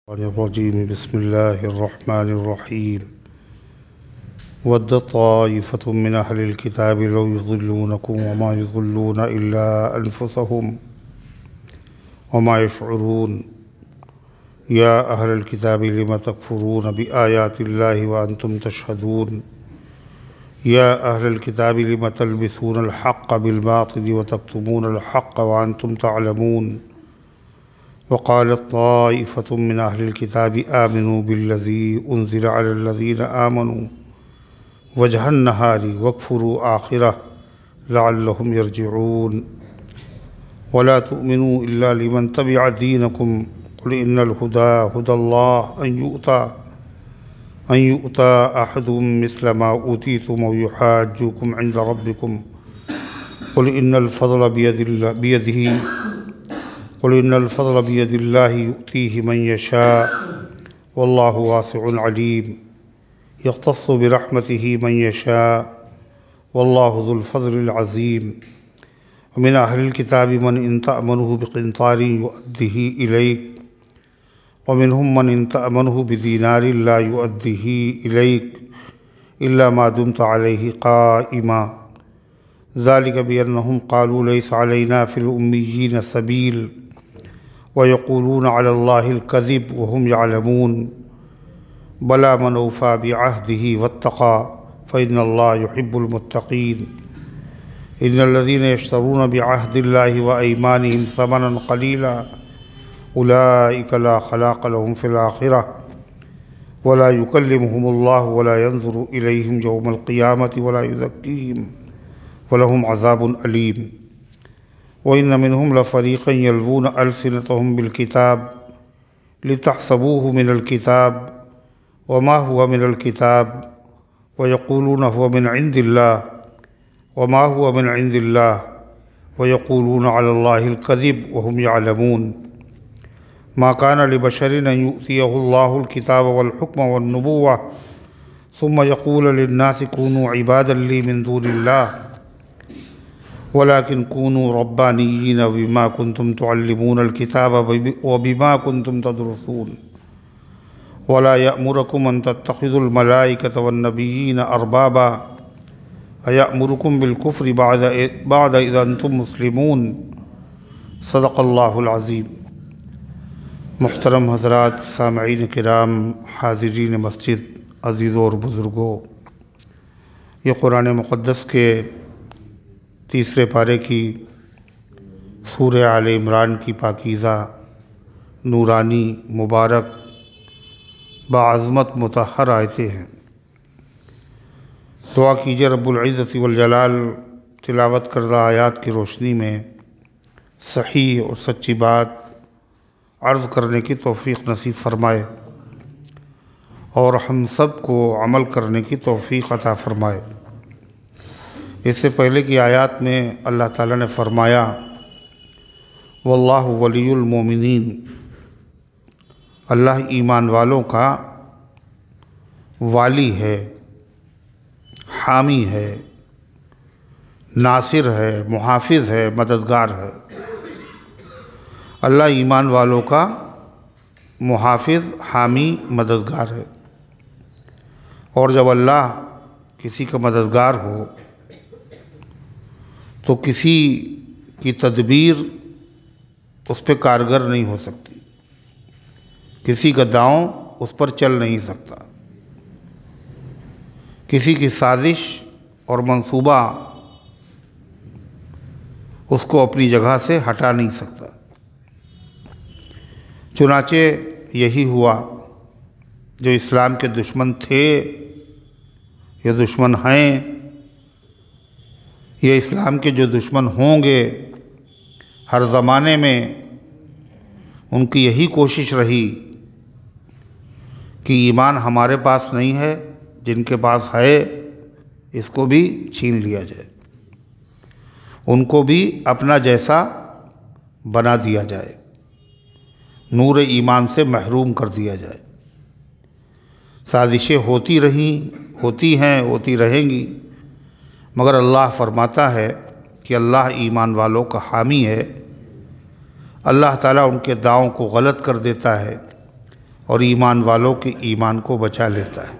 الرجيم بسم الله الرحمن الرحيم ود طائفة من أهل الكتاب لو يضلونكم وما يضلون إلا أنفسهم وما يشعرون يا أهل الكتاب لم تكفرون بآيات الله وأنتم تشهدون يا أهل الكتاب لم تلبسون الحق بالباطل وتكتمون الحق وأنتم تعلمون وقالت طائفة من أهل الكتاب آمنوا بالذي أنزل على الذين آمنوا وجه النهار واكفروا آخره لعلهم يرجعون ولا تؤمنوا إلا لمن تبع دينكم قل إن الهدى هدى الله أن يؤتى أحد مثل ما أوتيتم ويحاجوكم عند ربكم قل إن الفضل بيد الله يؤتيه من يشاء والله واسع عليم يختص برحمته من يشاء والله ذو الفضل العظيم ومن أهل الكتاب من إن تأمنه بقنطار يؤده إليك ومنهم من إن تأمنه بدينار لا يؤده إليك إلا ما دمت عليه قائما ذلك بأنهم قالوا ليس علينا في الأميين سبيل ويقولون على الله الكذب وهم يعلمون بلى من أوفى بعهده واتقى فإن الله يحب المتقين إن الذين يشترون بعهد الله وأيمانهم ثمنا قليلا أولئك لا خلاق لهم في الآخرة ولا يكلمهم الله ولا ينظر إليهم يوم القيامة ولا يزكيهم ولهم عذاب أليم وإن منهم لفريقا يلوون ألسنتهم بالكتاب لتحسبوه من الكتاب وما هو من الكتاب ويقولون هو من عند الله وما هو من عند الله ويقولون على الله الكذب وهم يعلمون ما كان لبشر أن يؤتيه الله الكتاب والحكم والنبوة ثم يقول للناس كونوا عبادا لي من دون الله ولكن كونوا ربانيين بما كنتم تعلمون الكتاب وبما كنتم تدرسون ولا يأمركم أن تتخذوا الملائكة والنبيين أربابا أيأمركم بالكفر بعد إذا أنتم مسلمون صدق اللہ العظیم۔ محترم حضرات، سامعین کرام، حاضرین مسجد، عزیزوں اور بزرگوں، یہ قرآن مقدس کے تیسرے پارے کی سورہ آل عمران کی پاکیزہ، نورانی، مبارک، باعظمت مطہر آیتیں ہیں۔ دعا کیجئے رب العزت والجلال تلاوت کردہ آیات کی روشنی میں صحیح اور سچی بات عرض کرنے کی توفیق نصیب فرمائے اور ہم سب کو عمل کرنے کی توفیق عطا فرمائے۔ اس سے پہلے کی آیات میں اللہ تعالیٰ نے فرمایا واللہ ولی المومنین، اللہ ایمان والوں کا والی ہے، حامی ہے، ناصر ہے، محافظ ہے، مددگار ہے۔ اللہ ایمان والوں کا محافظ، حامی، مددگار ہے۔ اور جب اللہ کسی کا مددگار ہو تو کسی کی تدبیر اس پہ کارگر نہیں ہو سکتی، کسی کا داؤں اس پر چل نہیں سکتا، کسی کی سازش اور منصوبہ اس کو اپنی جگہ سے ہٹا نہیں سکتا۔ چنانچہ یہی ہوا، جو اسلام کے دشمن تھے یا دشمن ہیں، یہ اسلام کے جو دشمن ہوں گے، ہر زمانے میں ان کی یہی کوشش رہی کہ ایمان ہمارے پاس نہیں ہے، جن کے پاس ہے اس کو بھی چھین لیا جائے، ان کو بھی اپنا جیسا بنا دیا جائے، نور ایمان سے محروم کر دیا جائے۔ سازشیں ہوتی رہیں، ہوتی ہیں، ہوتی رہیں گی، مگر اللہ فرماتا ہے کہ اللہ ایمان والوں کا حامی ہے۔ اللہ تعالیٰ ان کے داؤں کو غلط کر دیتا ہے، اور ایمان والوں کے ایمان کو بچا لیتا ہے۔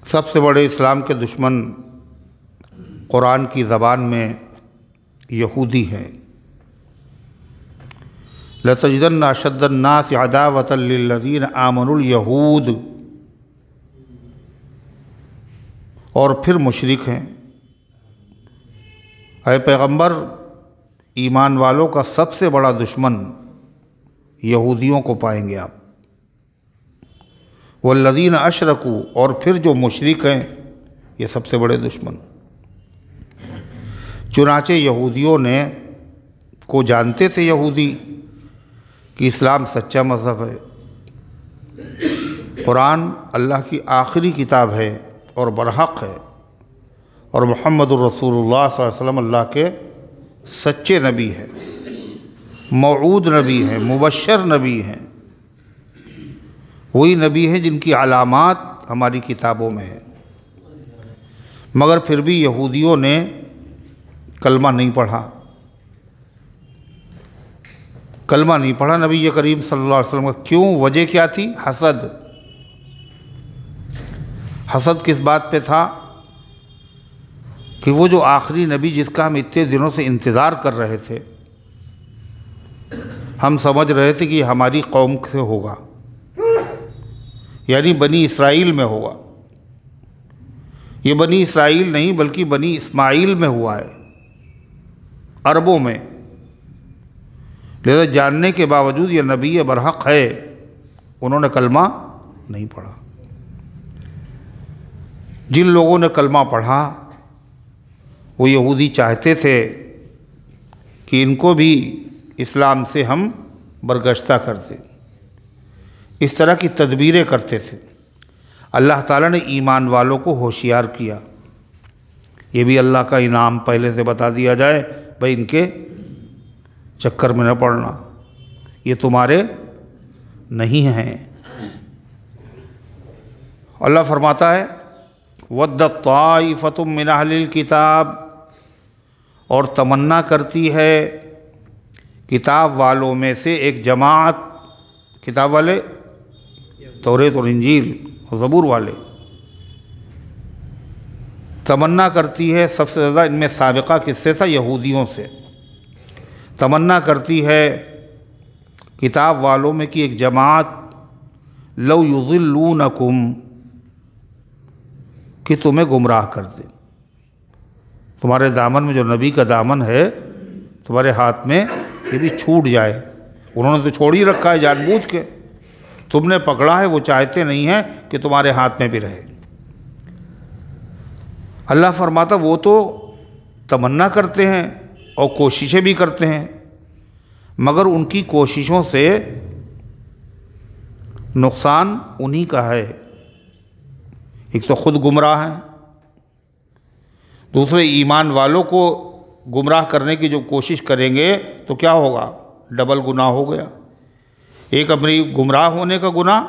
سب سے بڑے اسلام کے دشمن قرآن کی زبان میں یہودی ہیں۔ لَتَجِدَنَّ أَشَدَّ النَّاسِ عَدَاوَةً لِلَّذِينَ آمَنُوا الْيَهُودُ، اور پھر مشرک ہیں۔ اے پیغمبر، ایمان والوں کا سب سے بڑا دشمن یہودیوں کو پائیں گے آپ۔ وَالَّذِينَ أَشْرَكُوا، اور پھر جو مشرک ہیں یہ سب سے بڑے دشمن۔ چنانچہ یہودیوں کو جانتے تھے یہودی کہ اسلام سچا مذہب ہے، قرآن اللہ کی آخری کتاب ہے اور برحق ہے، اور محمد الرسول اللہ صلی اللہ علیہ وسلم اللہ کے سچے نبی ہیں، موعود نبی ہیں، مبشر نبی ہیں، وہی نبی ہیں جن کی علامات ہماری کتابوں میں ہیں۔ مگر پھر بھی یہودیوں نے کلمہ نہیں پڑھا، کلمہ نہیں پڑھا نبی کریم صلی اللہ علیہ وسلم کا۔ کیوں؟ وجہ کیا تھی؟ حسد۔ حسد کس بات پہ تھا؟ کہ وہ جو آخری نبی جس کا ہم اتنے دنوں سے انتظار کر رہے تھے، ہم سمجھ رہے تھے کہ یہ ہماری قوم سے ہوگا، یعنی بنی اسرائیل میں ہوگا۔ یہ بنی اسرائیل نہیں بلکہ بنی اسماعیل میں ہوا ہے، عربوں میں۔ لہذا جاننے کے باوجود یہ نبی برحق ہے، انہوں نے کلمہ نہیں پڑھا۔ جن لوگوں نے کلمہ پڑھا وہ یہودی چاہتے تھے کہ ان کو بھی اسلام سے ہم برگشتہ کر دیں، اس طرح کی تدبیریں کرتے تھے۔ اللہ تعالیٰ نے ایمان والوں کو ہوشیار کیا۔ یہ بھی اللہ کا انعام پہلے سے بتا دیا جائے، بھائی ان کے چکر میں نہ پڑنا، یہ تمہارے نہیں ہیں۔ اللہ فرماتا ہے وَدَّتْ طَائِفَةٌ مِّنْ أَهْلِ الْكِتَابِ، اور تمنا کرتی ہے کتاب والوں میں سے ایک جماعت، کتاب والے توریت اور انجیل اور زبور والے، تمنا کرتی ہے سب سے زیادہ ان میں سابقہ کس سے تھا؟ یہودیوں سے۔ تمنا کرتی ہے کتاب والوں میں کی ایک جماعت لو یضلونکم، کہ تمہیں گمراہ کر دے۔ تمہارے دامن میں جو نبی کا دامن ہے تمہارے ہاتھ میں یہ بھی چھوٹ جائے۔ انہوں نے تو چھوڑ ہی رکھا ہے جان بوجھ کے، تم نے پکڑا ہے، وہ چاہتے نہیں ہیں کہ تمہارے ہاتھ میں بھی رہے۔ اللہ فرماتا وہ تو تمنا کرتے ہیں اور کوششیں بھی کرتے ہیں، مگر ان کی کوششوں سے نقصان انہی کا ہے۔ ایک تو خود گمراہ ہیں، دوسرے ایمان والوں کو گمراہ کرنے کی جو کوشش کریں گے تو کیا ہوگا؟ ڈبل گناہ ہو گیا۔ ایک اپنی گمراہ ہونے کا گناہ،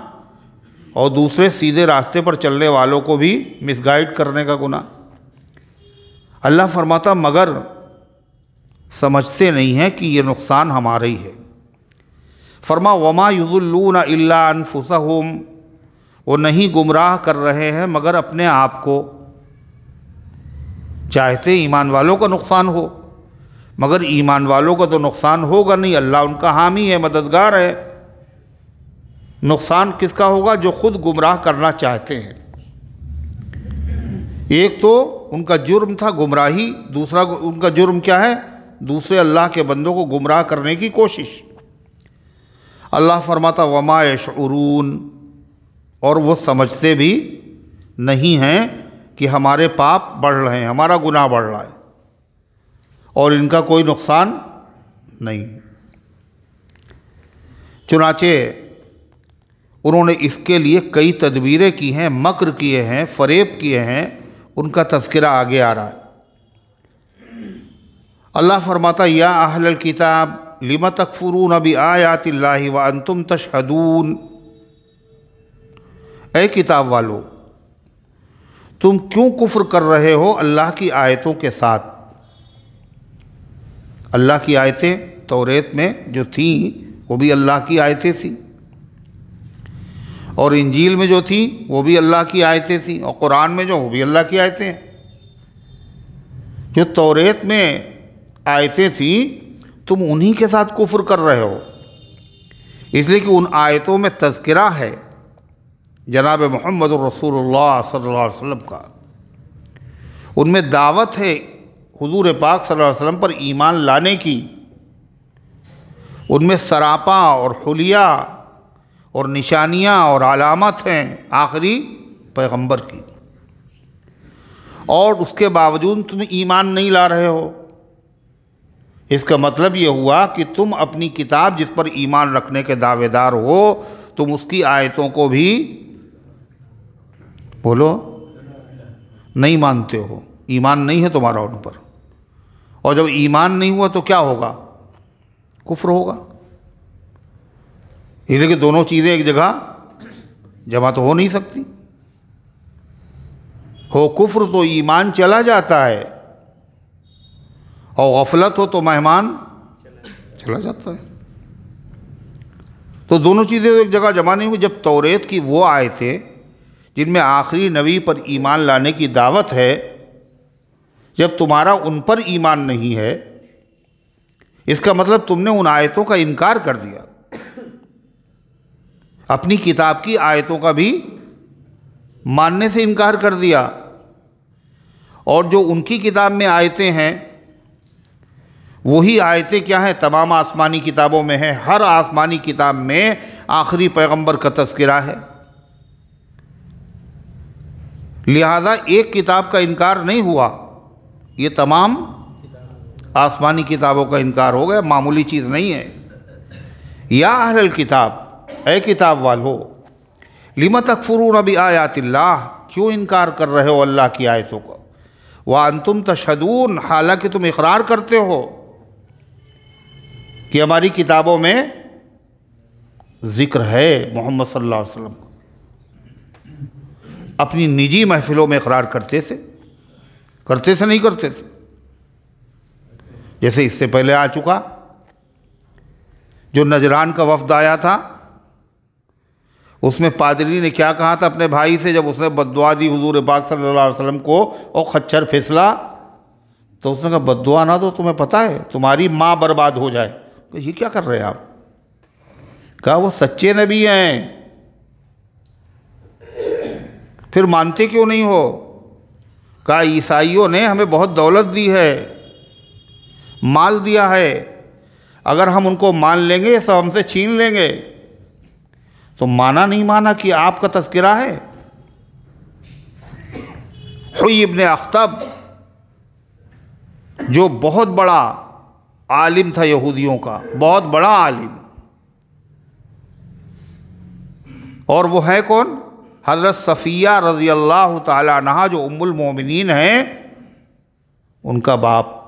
اور دوسرے سیدھے راستے پر چلنے والوں کو بھی مس گائیڈ کرنے کا گناہ۔ اللہ فرماتا مگر سمجھتے نہیں ہیں کہ یہ نقصان ہمارا ہی ہے۔ فرما وما یضلون الا انفسہم، وہ نہیں گمراہ کر رہے ہیں مگر اپنے آپ کو۔ چاہتے ایمان والوں کا نقصان ہو، مگر ایمان والوں کا تو نقصان ہوگا نہیں، اللہ ان کا حامی ہے، مددگار ہے۔ نقصان کس کا ہوگا؟ جو خود گمراہ کرنا چاہتے ہیں۔ ایک تو ان کا جرم تھا گمراہی، دوسرا ان کا جرم کیا ہے؟ دوسرے اللہ کے بندوں کو گمراہ کرنے کی کوشش۔ اللہ فرماتا وما یشعرون، اور وہ سمجھتے بھی نہیں ہیں کہ ہمارے پاپ بڑھ رہے ہیں، ہمارا گناہ بڑھ رہا ہے، اور ان کا کوئی نقصان نہیں۔ چنانچہ انہوں نے اس کے لیے کئی تدبیریں کی ہیں، مکر کیے ہیں، فریب کیے ہیں، ان کا تذکرہ آگے آ رہا ہے۔ اللہ فرماتا یا اہل الکتاب لم تکفرون بآیات اللہ وانتم تشہدون، اے کتاب والو تم کیوں کفر کر رہے ہو اللہ کی آیتوں کے ساتھ؟ اللہ کی آیتیں توریت میں جو تھیں وہ بھی اللہ کی آیتیں تھیں، اور انجیل میں جو تھیں وہ بھی اللہ کی آیتیں تھیں، اور قرآن میں جو وہ بھی اللہ کی آیتیں ہیں۔ جو توریت میں آیتیں تھیں تم انہی کے ساتھ کفر کر رہے ہو، اس لیے کہ ان آیتوں میں تذکرہ ہے جناب محمد الرسول اللہ صلی اللہ علیہ وسلم کا، ان میں دعوت ہے حضور پاک صلی اللہ علیہ وسلم پر ایمان لانے کی، ان میں سراپا اور حلیہ اور نشانیاں اور علامت ہیں آخری پیغمبر کی، اور اس کے باوجود تم ایمان نہیں لا رہے ہو۔ اس کا مطلب یہ ہوا کہ تم اپنی کتاب جس پر ایمان رکھنے کے دعوے دار ہو، تم اس کی آیتوں کو بھی بولو نہیں مانتے ہو، ایمان نہیں ہے تمہارا ان پر، اور جب ایمان نہیں ہوا تو کیا ہوگا؟ کفر ہوگا۔ اس لیے کہ دونوں چیزیں ایک جگہ جمع تو ہو نہیں سکتی، ہو کفر تو ایمان چلا جاتا ہے، اور غفلت ہو تو مہمان چلا جاتا ہے، تو دونوں چیزیں ایک جگہ جمع نہیں ہوئی۔ جب توریت کی وہ آیتیں جن میں آخری نبی پر ایمان لانے کی دعوت ہے، جب تمہارا ان پر ایمان نہیں ہے، اس کا مطلب تم نے ان آیتوں کا انکار کر دیا، اپنی کتاب کی آیتوں کا بھی ماننے سے انکار کر دیا، اور جو ان کی کتاب میں آیتیں ہیں وہی آیتیں کیا ہیں؟ تمام آسمانی کتابوں میں ہیں، ہر آسمانی کتاب میں آخری پیغمبر کا تذکرہ ہے، لہذا ایک کتاب کا انکار نہیں ہوا، یہ تمام آسمانی کتابوں کا انکار ہو گیا، معمولی چیز نہیں ہے۔ یا اہل الکتاب، اے کتاب والو، لم تکفرون بآیات اللہ، کیوں انکار کر رہے ہو اللہ کی آیتوں کا، وانتم تشہدون، حالانکہ تم اقرار کرتے ہو کہ ہماری کتابوں میں ذکر ہے محمد صلی اللہ علیہ وسلم، اپنی نجی محفلوں میں اقرار کرتے تھے نہیں کرتے تھے؟ جیسے اس سے پہلے آ چکا، جو نجران کا وفد آیا تھا اس میں پادری نے کیا کہا تھا اپنے بھائی سے، جب اس نے بد دعا دی حضور پاک صلی اللہ علیہ وسلم کو، اور خچر پھسلا، تو اس نے کہا بد دعا نہ دو، تمہیں پتہ ہے تمہاری ماں برباد ہو جائے۔ یہ کیا کر رہے ہیں آپ؟ کہا وہ سچے نبی ہیں، پھر مانتے کیوں نہیں ہو؟ کہا عیسائیوں نے ہمیں بہت دولت دی ہے، مال دیا ہے، اگر ہم ان کو مان لیں گے یہ سب ہم سے چھین لیں گے۔ تو مانا نہیں مانا کہ آپ کا تذکرہ ہے۔ حوی ابن اخطب جو بہت بڑا عالم تھا یہودیوں کا، بہت بڑا عالم، اور وہ ہے کون؟ حضرت صفیہ رضی اللہ تعالی عنہا جو ام المومنین ہیں، ان کا باپ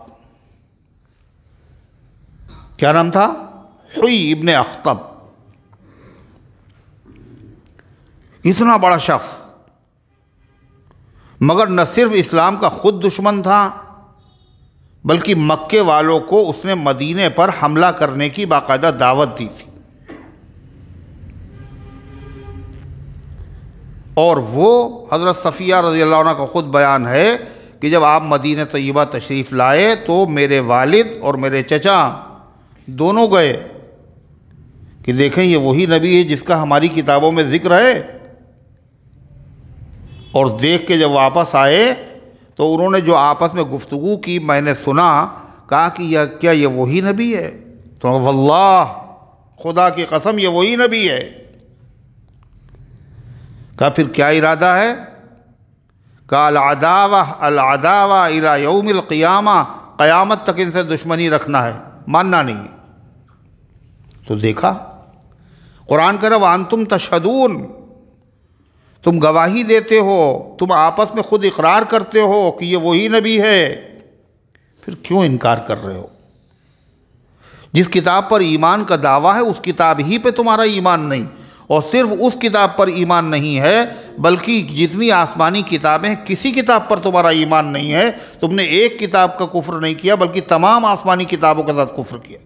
کیا نام تھا؟ حوی ابن اخطب۔ اتنا بڑا شخص، مگر نہ صرف اسلام کا خود دشمن تھا بلکہ مکے والوں کو اس نے مدینے پر حملہ کرنے کی باقاعدہ دعوت دی تھی، اور وہ حضرت صفیہ رضی اللہ عنہ کا خود بیان ہے کہ جب آپ مدینہ طیبہ تشریف لائے تو میرے والد اور میرے چچا دونوں گئے کہ دیکھیں یہ وہی نبی ہے جس کا ہماری کتابوں میں ذکر ہے، اور دیکھ کے جب واپس آئے تو انہوں نے جو آپس میں گفتگو کی میں نے سنا، کہا کہ کیا یہ وہی نبی ہے؟ تو واللہ، خدا کی قسم یہ وہی نبی ہے۔ کہا پھر کیا ارادہ ہے؟ کہا العداوہ الی یوم القیامہ، قیامت تک ان سے دشمنی رکھنا ہے، ماننا نہیں ہے۔ تو دیکھا قرآن کہہ رہا وانتم تشہدون، تم گواہی دیتے ہو، تم آپس میں خود اقرار کرتے ہو کہ یہ وہی نبی ہے، پھر کیوں انکار کر رہے ہو؟ جس کتاب پر ایمان کا دعویٰ ہے اس کتاب ہی پہ تمہارا ایمان نہیں، اور صرف اس کتاب پر ایمان نہیں ہے بلکہ جتنی آسمانی کتابیں ہیں کسی کتاب پر تمہارا ایمان نہیں ہے۔ تم نے ایک کتاب کا کفر نہیں کیا بلکہ تمام آسمانی کتابوں کے ساتھ کفر کیا۔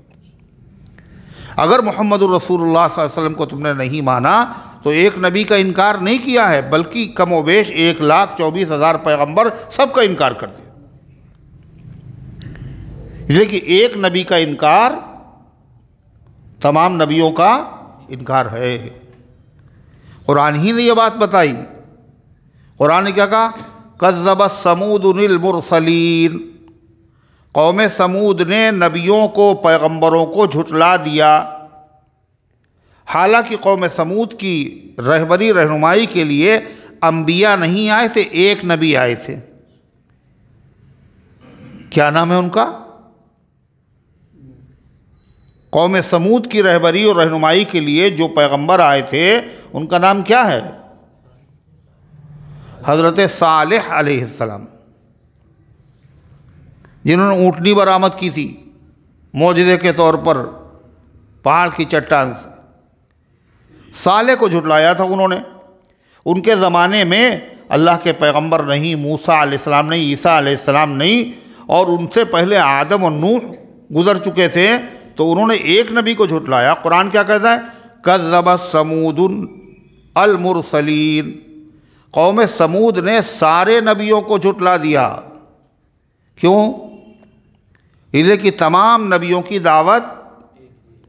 اگر محمد الرسول اللہ صلی اللہ علیہ وسلم کو تم نے نہیں مانا تو ایک نبی کا انکار نہیں کیا ہے، بلکہ کم و بیش 1,24,000 پیغمبر سب کا انکار کر دیا۔ لیکن ایک نبی کا انکار تمام نبیوں کا انکار ہے۔ قرآن ہی نے یہ بات بتائی۔ قرآن نے کیا کہا؟ کذبت ثمود المرسلین، قوم سمود نے نبیوں کو، پیغمبروں کو جھٹلا دیا۔ حالانکہ قوم سمود کی رہبری رہنمائی کے لیے انبیاء نہیں آئے تھے، ایک نبی آئے تھے۔ کیا نام ہے ان کا؟ قوم سمود کی رہبری اور رہنمائی کے لیے جو پیغمبر آئے تھے ان کا نام کیا ہے؟ حضرت صالح علیہ السلام، جنہوں نے اونٹنی برآمد کی تھی معجزے کے طور پر پہاڑ کی چٹان سے۔ صالح کو جھٹلایا تھا انہوں نے۔ ان کے زمانے میں اللہ کے پیغمبر نہیں، موسیٰ علیہ السلام نہیں، عیسیٰ علیہ السلام نہیں، اور ان سے پہلے آدم اور نوح گزر چکے تھے، تو انہوں نے ایک نبی کو جھٹلایا۔ قرآن کیا کہتا ہے؟ کذبت ثمود المرسلین، قوم سمود نے سارے نبیوں کو جھٹلا دیا۔ کیوں؟ اس لیے کہ تمام نبیوں کی دعوت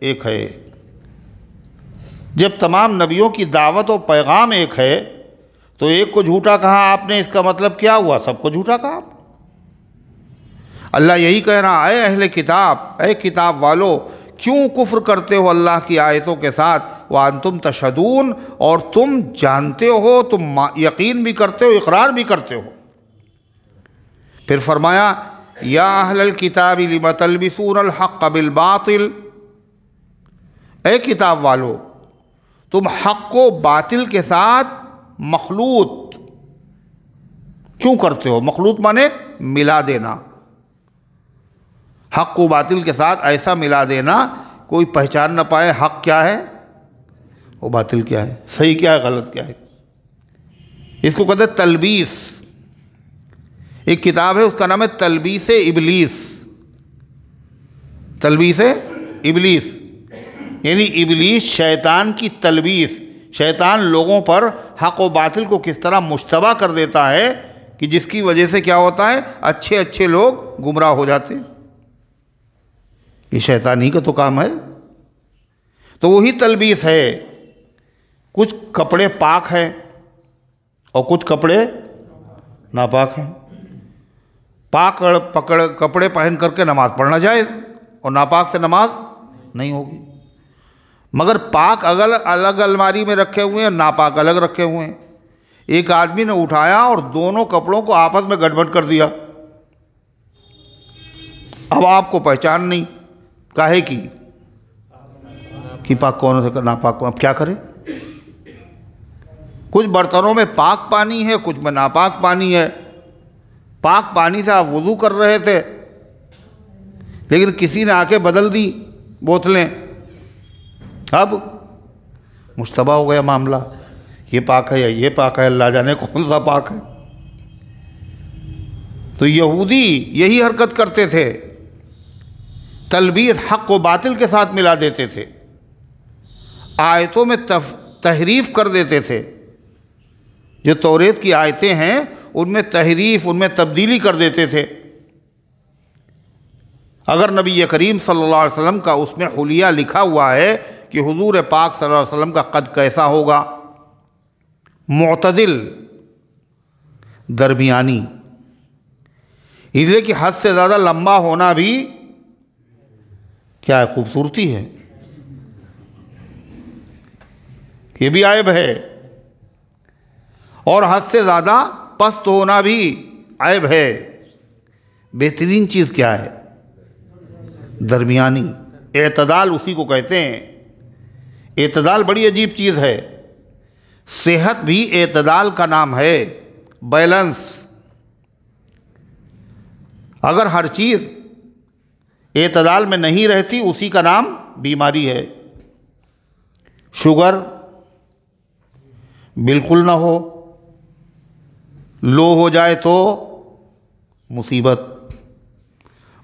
ایک ہے۔ جب تمام نبیوں کی دعوت و پیغام ایک ہے تو ایک کو جھوٹا کہا آپ نے، اس کا مطلب کیا ہوا؟ سب کو جھوٹا کہا آپ نے۔ اللہ یہی کہہ رہا، اے اہل کتاب، اے کتاب والو، کیوں کفر کرتے ہو اللہ کی آیتوں کے ساتھ؟ وَأَنْتُمْ تَشْهَدُونَ، اور تم جانتے ہو، تم یقین بھی کرتے ہو، اقرار بھی کرتے ہو۔ پھر فرمایا یا اہل الکتاب لم تلبسون الحق بالباطل، اے کتاب والو، تم حق کو باطل کے ساتھ مخلوط کیوں کرتے ہو؟ مخلوط مانے ملا دینا، حق کو باطل کے ساتھ ایسا ملا دینا کوئی پہچان نہ پائے حق کیا ہے وہ باطل کیا ہے، صحیح کیا ہے غلط کیا ہے۔ اس کو کہتے ہیں تلبیس۔ ایک کتاب ہے اس کا نام ہے تلبیس ابلیس۔ تلبیس ابلیس یعنی ابلیس شیطان کی تلبیس، شیطان لوگوں پر حق و باطل کو کس طرح مشتبہ کر دیتا ہے کہ جس کی وجہ سے کیا ہوتا ہے، اچھے اچھے لوگ گمراہ ہو جاتے ہیں۔ یہ شیطان ہی کا تو کام ہے۔ تو وہی تلبیس ہے۔ کچھ کپڑے پاک ہیں اور کچھ کپڑے ناپاک ہیں۔ پاک کپڑے پہن کر کے نماز پڑھنا جائز، اور ناپاک سے نماز نہیں ہوگی۔ مگر پاک الگ الماری میں رکھے ہوئے ہیں، ناپاک الگ رکھے ہوئے ہیں۔ ایک آدمی نے اٹھایا اور دونوں کپڑوں کو آپس میں گڑبڑ کر دیا۔ اب آپ کو پہچان نہیں کاہے کی کہ پاک کون سے ناپاک کون، اب کیا کرے؟ کچھ برتنوں میں پاک پانی ہے، کچھ میں ناپاک پانی ہے۔ پاک پانی سے آپ وضو کر رہے تھے، لیکن کسی نے آ کے بدل دی بوتلیں، اب مشتبہ ہو گیا معاملہ، یہ پاک ہے یا یہ پاک ہے، اللہ جانے کون سا پاک ہے۔ تو یہودی یہی حرکت کرتے تھے، تلبیس حق و باطل کے ساتھ ملا دیتے تھے، آیتوں میں تحریف کر دیتے تھے۔ جو توریت کی آیتیں ہیں ان میں تحریف، ان میں تبدیلی کر دیتے تھے۔ اگر نبی کریم صلی اللہ علیہ وسلم کا اس میں حلیہ لکھا ہوا ہے کہ حضور پاک صلی اللہ علیہ وسلم کا قد کیسا ہوگا، معتدل، درمیانی، اس لیے کہ حد سے زیادہ لمبا ہونا بھی کیا ہے، خوبصورتی ہے، یہ بھی عیب ہے، اور حد سے زیادہ پست ہونا بھی عیب ہے۔ بہترین چیز کیا ہے؟ درمیانی، اعتدال اسی کو کہتے ہیں۔ اعتدال بڑی عجیب چیز ہے۔ صحت بھی اعتدال کا نام ہے، بیلنس۔ اگر ہر چیز اعتدال میں نہیں رہتی اسی کا نام بیماری ہے۔ شوگر بالکل نہ ہو، لو ہو جائے تو مصیبت،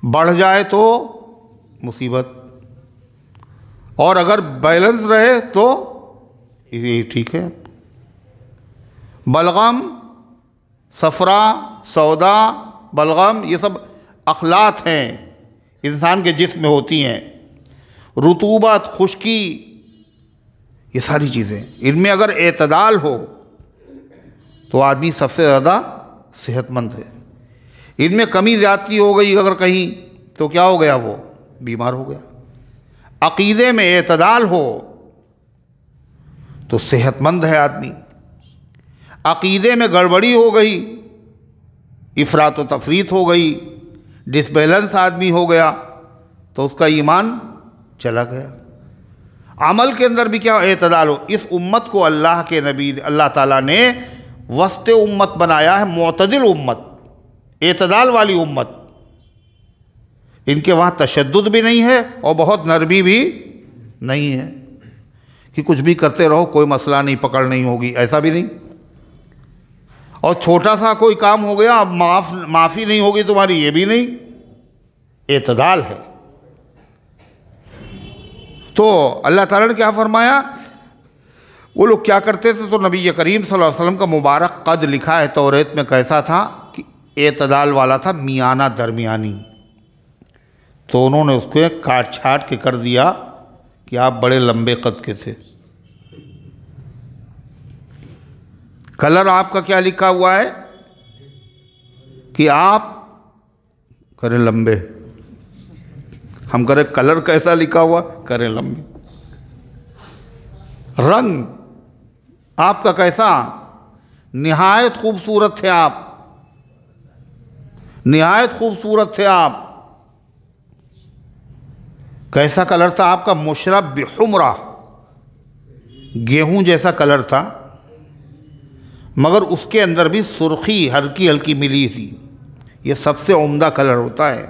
بڑھ جائے تو مصیبت، اور اگر بیلنس رہے تو یہ ٹھیک ہے۔ بلغم، صفرا، سودا، بلغم، یہ سب اخلاط ہیں، انسان کے جسم میں ہوتی ہیں۔ رطوبت، خشکی، یہ ساری چیزیں، ان میں اگر اعتدال ہو تو آدمی سب سے زیادہ صحت مند ہے۔ ان میں کمی زیادتی ہو گئی اگر کہیں تو کیا ہو گیا؟ وہ بیمار ہو گیا۔ عقیدے میں اعتدال ہو تو صحت مند ہے آدمی۔ عقیدے میں گڑبڑی ہو گئی، افراط و تفریط ہو گئی، ڈس بیلنس آدمی ہو گیا تو اس کا ایمان چلا گیا۔ عمل کے اندر بھی کیا اعتدال ہو۔ اس امت کو اللہ کے نبی اللہ تعالیٰ نے وسط امت بنایا ہے، معتدل امت، اعتدال والی امت۔ ان کے وہاں تشدد بھی نہیں ہے اور بہت نرمی بھی نہیں ہے کہ کچھ بھی کرتے رہو کوئی مسئلہ نہیں، پکڑ نہیں ہوگی، ایسا بھی نہیں۔ اور چھوٹا سا کوئی کام ہو گیا اب معافی نہیں ہوگی تمہاری، یہ بھی نہیں، اعتدال ہے۔ تو اللہ تعالیٰ نے کیا فرمایا؟ وہ لوگ کیا کرتے تھے؟ تو نبی کریم صلی اللہ علیہ وسلم کا مبارک قد لکھا ہے توریت میں کیسا تھا کہ اعتدال والا تھا، میانہ درمیانی۔ تو انہوں نے اس کو کاٹ چھاٹ کے کر دیا کہ آپ بڑے لمبے قد کے تھے۔ کلر آپ کا کیا لکھا ہوا ہے کہ آپ کریں لمبے، ہم کریں کلر کیسا لکھا ہوا؟ کریں لمبے۔ رنگ آپ کا کیسا؟ نہایت خوبصورت تھے آپ، نہایت خوبصورت تھے آپ۔ کیسا کلر تھا آپ کا؟ مشرب بحمرہ، گیہوں جیسا کلر تھا، مگر اس کے اندر بھی سرخی ہلکی ہلکی ملی تھی۔ یہ سب سے عمدہ کلر ہوتا ہے۔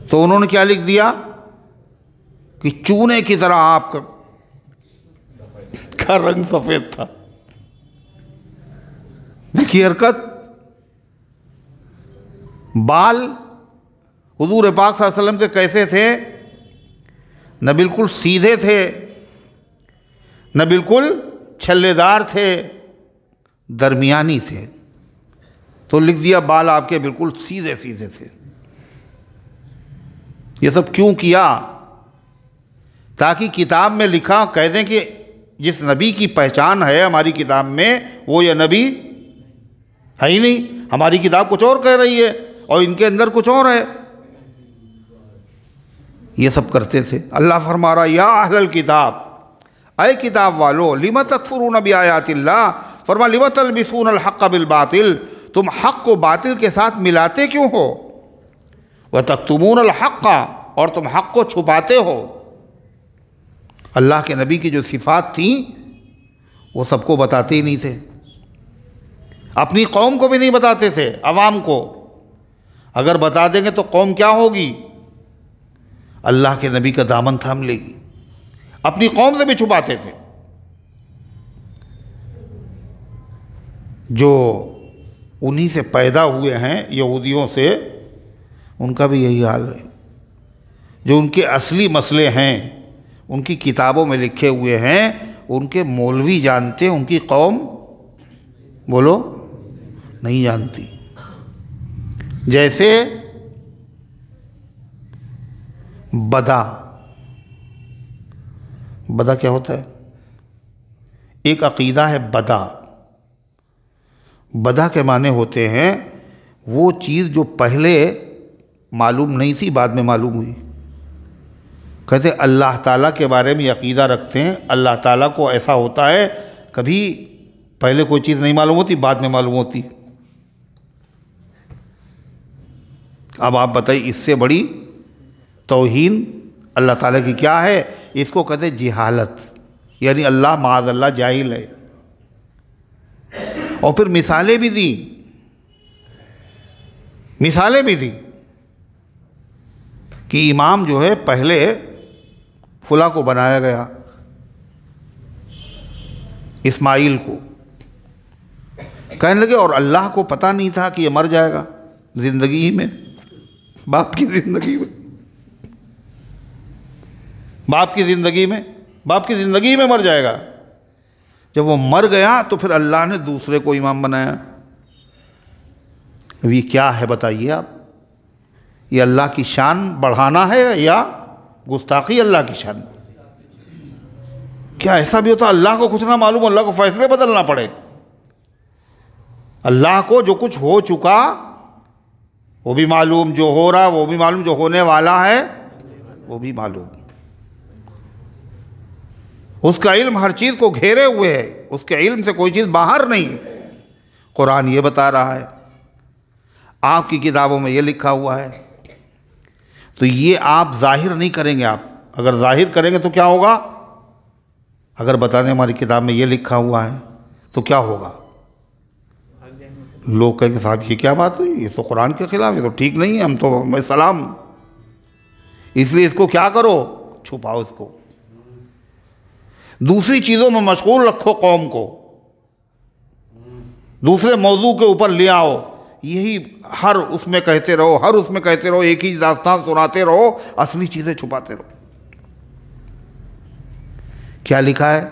تو انہوں نے کیا لکھ دیا کہ چونے کی طرح آپ کا رنگ سفید تھا۔ دیکھیے حرکت۔ بال حضور پاک صلی اللہ علیہ وسلم کے کیسے تھے؟ نہ بالکل سیدھے تھے، نہ بالکل چھلے دار تھے، درمیانی تھے۔ تو لکھ دیا بال آپ کے بالکل سیدھے سیدھے تھے۔ یہ سب کیوں کیا؟ تاکہ کتاب میں لکھا کہہ دیں کہ جس نبی کی پہچان ہے ہماری کتاب میں وہ یہ نبی ہے ہی نہیں، ہماری کتاب کچھ اور کہہ رہی ہے اور ان کے اندر کچھ اور ہے۔ یہ سب کرتے تھے۔ اللہ فرما رہا یا اہل الکتاب، اے کتاب والو، لم تکفرون بآیات اللہ، فرما لم تلبسون الحق بالباطل، تم حق کو باطل کے ساتھ ملاتے کیوں ہو؟ وتکتمون الحق، اور تم حق کو چھپاتے ہو۔ اللہ کے نبی کی جو صفات تھیں وہ سب کو بتاتے ہی نہیں تھے، اپنی قوم کو بھی نہیں بتاتے تھے، عوام کو۔ اگر بتا دیں گے تو قوم کیا ہوگی؟ اللہ کے نبی کا دامن تھام لے گی، اپنی قوم سے بھی چھپاتے تھے۔ جو انہی سے پیدا ہوئے ہیں یہودیوں سے، ان کا بھی یہی حال ہے۔ جو ان کے اصلی مسئلے ہیں ان کی کتابوں میں لکھے ہوئے ہیں، ان کے مولوی جانتے ہیں، ان کی قوم بولو نہیں جانتی۔ جیسے بدا کیا ہوتا ہے؟ ایک عقیدہ ہے بدا کے معنی ہوتے ہیں وہ چیز جو پہلے معلوم نہیں تھی بعد میں معلوم ہوئی۔ کہتے اللہ تعالیٰ کے بارے میں عقیدہ رکھتے ہیں، اللہ تعالیٰ کو ایسا ہوتا ہے، کبھی پہلے کوئی چیز نہیں معلوم ہوتی بعد میں معلوم ہوتی۔ اب آپ بتائیے اس سے بڑی توہین اللہ تعالیٰ کی کیا ہے؟ اس کو کہتے جہالت، یعنی اللہ معاذ اللہ جاہل ہے۔ اور پھر مثالیں بھی دی کہ امام جو ہے پہلے فلاں کو بنایا گیا، اسماعیل کو، کہنے لگے اور اللہ کو پتہ نہیں تھا کہ یہ مر جائے گا زندگی ہی میں، باپ کی زندگی میں۔ باپ کی زندگی میں مر جائے گا۔ جب وہ مر گیا تو پھر اللہ نے دوسرے کو امام بنایا۔ اب یہ کیا ہے بتائیے آپ؟ یہ اللہ کی شان بڑھانا ہے یا گستاخی اللہ کی شان؟ کیا ایسا بھی ہوتا اللہ کو کچھ نہ معلوم، اللہ کو فیصلے بدلنا پڑے؟ اللہ کو جو کچھ ہو چکا وہ بھی معلوم، جو ہو رہا وہ بھی معلوم، جو ہونے والا ہے وہ بھی معلوم۔ اس کا علم ہر چیز کو گھیرے ہوئے ہے، اس کے علم سے کوئی چیز باہر نہیں۔ قرآن یہ بتا رہا ہے، آپ کی کتابوں میں یہ لکھا ہوا ہے، تو یہ آپ ظاہر نہیں کریں گے۔ آپ اگر ظاہر کریں گے تو کیا ہوگا؟ اگر بتا دیں ہماری کتاب میں یہ لکھا ہوا ہے تو کیا ہوگا؟ لوگ کہیں کہ صاحب یہ کیا بات ہوئی، یہ تو قرآن کے خلاف، یہ تو ٹھیک نہیں ہے، ہم تو سلام، اس لیے اس کو کیا کرو، چھپاؤ اس کو، دوسری چیزوں میں مشغول رکھو قوم کو، دوسرے موضوع کے اوپر لے آؤ، یہی ہر اس میں کہتے رہو، ایک ہی داستان سناتے رہو، اصلی چیزیں چھپاتے رہو۔ کیا لکھا ہے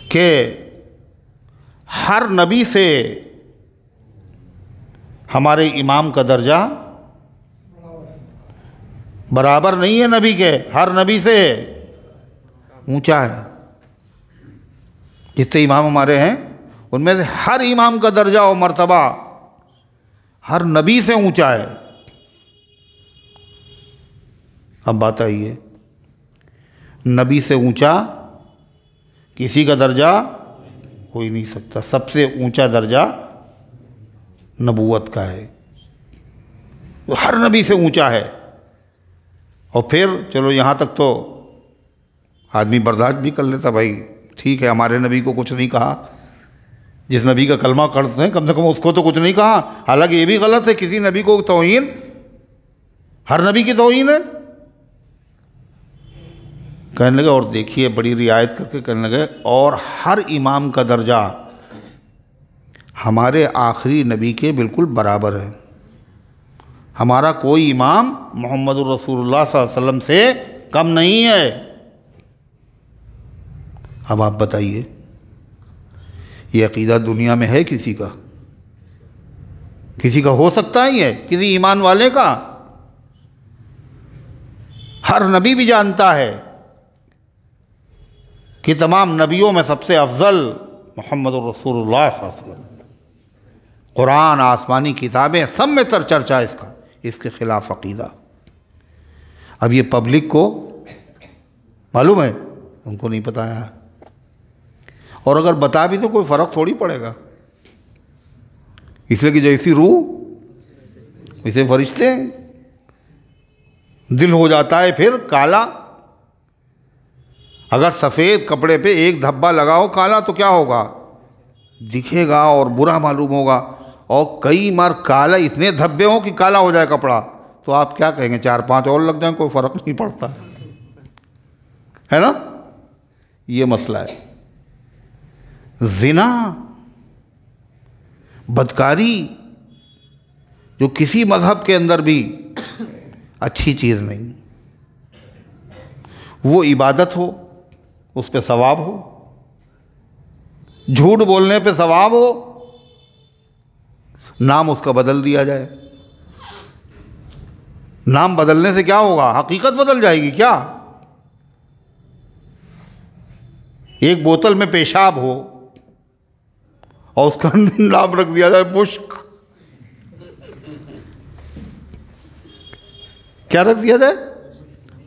کہ ہر نبی سے ہمارے امام کا درجہ برابر نہیں ہے نبی کے، ہر نبی سے اونچا ہے۔ جتنے امام ہمارے ہیں ان میں سے ہر امام کا درجہ و مرتبہ ہر نبی سے اونچا ہے۔ اب بات آئی ہے، نبی سے اونچا کسی کا درجہ ہو ہی نہیں سکتا، سب سے اونچا درجہ نبوت کا ہے، وہ ہر نبی سے اونچا ہے۔ اور پھر چلو یہاں تک تو آدمی برداشت بھی کر لیتا، بھائی ٹھیک ہے ہمارے نبی کو کچھ نہیں کہا، جس نبی کا کلمہ کرتے ہیں کم سے کم اس کو تو کچھ نہیں کہا۔ حالانکہ یہ بھی غلط ہے، کسی نبی کو توہین، ہر نبی کی توہین ہے۔ کہنے لگے، اور دیکھیے بڑی رعایت کر کے کہنے لگے، اور ہر امام کا درجہ ہمارے آخری نبی کے بالکل برابر ہے، ہمارا کوئی امام محمد الرسول اللہ صلی اللہ علیہ وسلم سے کم نہیں ہے۔ اب آپ بتائیے یہ عقیدہ دنیا میں ہے کسی کا؟ کسی کا ہو سکتا ہے یہ؟ کسی ایمان والے کا؟ ہر نبی بھی جانتا ہے کہ تمام نبیوں میں سب سے افضل محمد الرسول اللہ صلی اللہ علیہ وسلم۔ قرآن، آسمانی کتابیں سب میں تر چرچا اس کے خلاف عقیدہ۔ اب یہ پبلک کو معلوم ہے، ان کو نہیں پتہ ہے، اور اگر بتا بھی تو کوئی فرق تھوڑی پڑے گا، اس لیے کہ جیسی روح اسے فرشتے، دل ہو جاتا ہے پھر کالا۔ اگر سفید کپڑے پہ ایک دھبا لگاؤ کالا تو کیا ہوگا؟ دکھے گا اور برا معلوم ہوگا، اور کئی بار کالا اتنے دھبے ہوں کہ کالا ہو جائے کپڑا تو آپ کیا کہیں گے؟ 4-5 اور لگ جائیں، کوئی فرق نہیں پڑتا ہے نا؟ یہ مسئلہ ہے۔ زنا، بدکاری، جو کسی مذہب کے اندر بھی اچھی چیز نہیں، وہ عبادت ہو اس پہ ثواب ہو، جھوٹ بولنے پہ ثواب ہو، نام اس کا بدل دیا جائے۔ نام بدلنے سے کیا ہوگا؟ حقیقت بدل جائے گی کیا؟ ایک بوتل میں پیشاب ہو اور اس کا نام رکھ دیا جائے مشک، کیا رکھ دیا جائے؟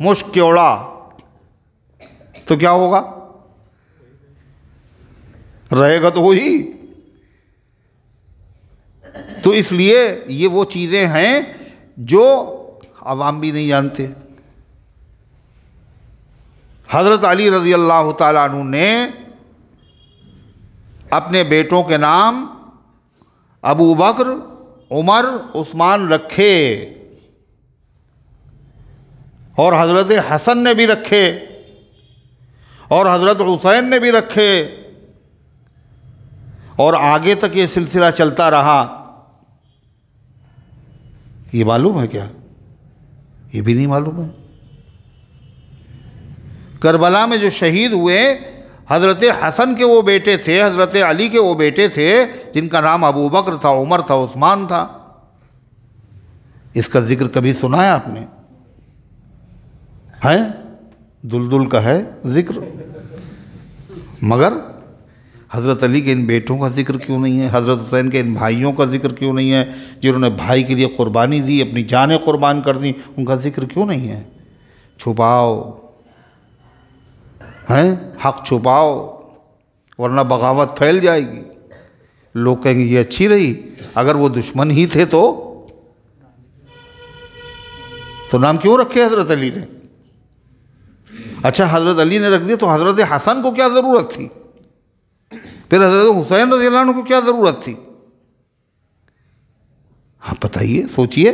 مشک کیوڑا، تو کیا ہوگا؟ رہے گا تو وہی۔ تو اس لیے یہ وہ چیزیں ہیں جو عوام بھی نہیں جانتے۔ حضرت علی رضی اللہ تعالیٰ عنہ نے اپنے بیٹوں کے نام ابو بکر، عمر، عثمان رکھے، اور حضرت حسن نے بھی رکھے، اور حضرت حسین نے بھی رکھے، اور آگے تک یہ سلسلہ چلتا رہا۔ یہ معلوم ہے کیا؟ یہ بھی نہیں معلوم ہے۔ کربلا میں جو شہید ہوئے حضرت حسن کے وہ بیٹے تھے، حضرت علی کے وہ بیٹے تھے جن کا نام ابو بکر تھا، عمر تھا، عثمان تھا۔ اس کا ذکر کبھی سنا ہے آپ نے؟ ہے دلدل کا ہے ذکر، مگر حضرت علی کے ان بیٹوں کا ذکر کیوں نہیں ہے؟ حضرت حسین کے ان بھائیوں کا ذکر کیوں نہیں ہے جنہوں نے بھائی کے لیے قربانی دی، اپنی جانیں قربان کر دیں؟ ان کا ذکر کیوں نہیں ہے؟ چھپاؤ، ہیں حق چھپاؤ، ورنہ بغاوت پھیل جائے گی۔ لوگ کہیں گے یہ اچھی رہی، اگر وہ دشمن ہی تھے تو نام کیوں رکھے حضرت علی نے؟ اچھا حضرت علی نے رکھ دیا تو حضرت حسن کو کیا ضرورت تھی؟ پھر حضرت حسین رضی اللہ عنہ کو کیا ضرورت تھی؟ آپ بتائیے، سوچئے۔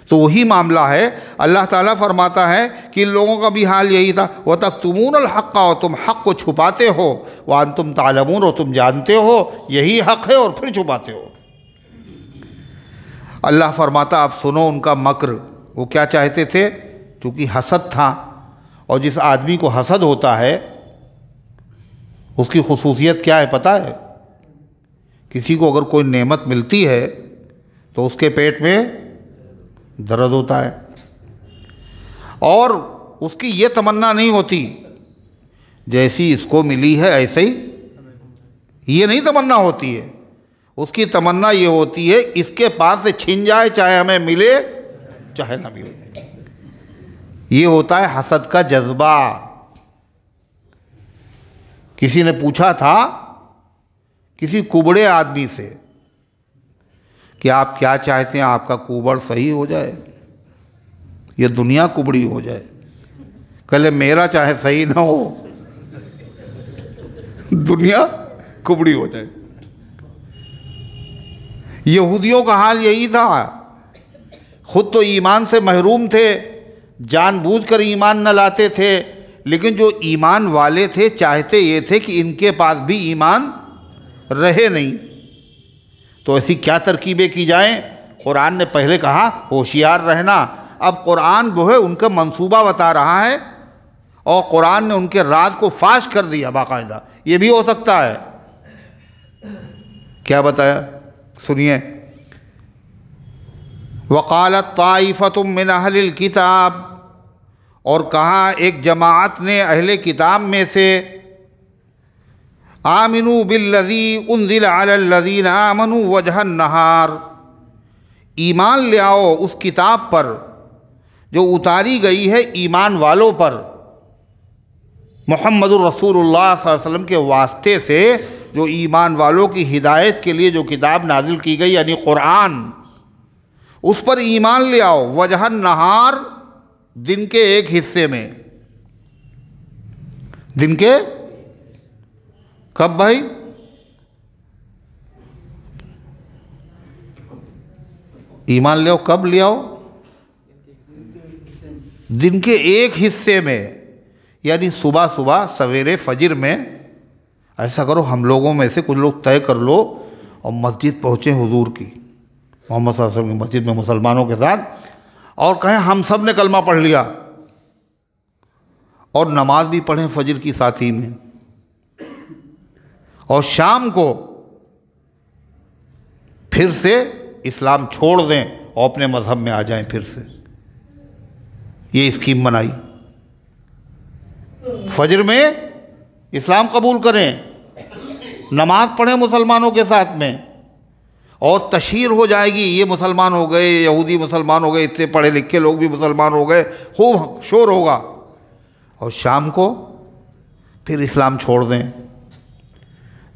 تو وہی معاملہ ہے، اللہ تعالیٰ فرماتا ہے کہ ان لوگوں کا بھی حال یہی تھا، وَتَكْتُمُونَ الْحَقَّ، اور تم حق کو چھپاتے ہو، وَأَنْتُمْ تَعْلَمُونَ، اور تم جانتے ہو یہی حق ہے اور پھر چھپاتے ہو۔ اللہ فرماتا اب سنو ان کا مکر۔ وہ کیا چاہتے تھے؟ چونکہ حسد تھا، اور جس آدمی کو حسد ہوتا ہے اس کی خصوصیت کیا ہے پتہ ہے؟ کسی کو اگر کوئی نعمت ملتی ہے تو اس کے پیٹ میں درد ہوتا ہے، اور اس کی یہ تمنا نہیں ہوتی جیسی اس کو ملی ہے ایسے ہی، یہ نہیں تمنا ہوتی ہے۔ اس کی تمنا یہ ہوتی ہے اس کے پاس سے چھن جائے، چاہے ہمیں ملے چاہے نہ ملے۔ یہ ہوتا ہے حسد کا جذبہ۔ کسی نے پوچھا تھا کسی کبڑے آدمی سے کہ آپ کیا چاہتے ہیں آپ کا کوبڑ صحیح ہو جائے یا دنیا کبڑی ہو جائے؟ کہلے میرا چاہے صحیح نہ ہو، دنیا کبڑی ہو جائے۔ یہودیوں کا حال یہی تھا، خود تو ایمان سے محروم تھے، جان بوجھ کر ایمان نہ لاتے تھے، لیکن جو ایمان والے تھے چاہتے یہ تھے کہ ان کے پاس بھی ایمان رہے نہیں۔ تو ایسی کیا ترکیبیں کی جائیں؟ قرآن نے پہلے کہا ہوشیار رہنا، اب قرآن جو ہے ان کا منصوبہ بتا رہا ہے، اور قرآن نے ان کے راز کو فاش کر دیا باقاعدہ۔ یہ بھی ہو سکتا ہے، کیا بتایا سنیے۔ وقالت طائفۃ من اہل الکتاب، اور کہا ایک جماعت نے اہل کتاب میں سے، آمنوا بالذی انزل علی الذین آمنوا وجہ النہار، ایمان لے آؤ اس کتاب پر جو اتاری گئی ہے ایمان والوں پر، محمد الرسول اللہ صلی اللہ علیہ وسلم کے واسطے سے جو ایمان والوں کی ہدایت کے لیے جو کتاب نازل کی گئی یعنی قرآن، اس پر ایمان لے آؤ، وجہ النہار، دن کے ایک حصے میں۔ دن کے کب بھائی؟ ایمان لے آؤ کب لے آؤ؟ دن کے ایک حصے میں، یعنی صبح صبح سویرے فجر میں۔ ایسا کرو ہم لوگوں میں سے کچھ لوگ طے کر لو اور مسجد پہنچے حضور کی، محمد صلی اللہ علیہ وسلم کی مسجد میں مسلمانوں کے ساتھ، اور کہیں ہم سب نے کلمہ پڑھ لیا، اور نماز بھی پڑھیں فجر کی ساتھی میں، اور شام کو پھر سے اسلام چھوڑ دیں اور اپنے مذہب میں آ جائیں پھر سے۔ یہ اسکیم بنائی، فجر میں اسلام قبول کریں، نماز پڑھیں مسلمانوں کے ساتھ میں، اور تشہیر ہو جائے گی یہ مسلمان ہو گئے، یہودی مسلمان ہو گئے، اتنے پڑھے لکھے لوگ بھی مسلمان ہو گئے، خوب شور ہوگا، اور شام کو پھر اسلام چھوڑ دیں۔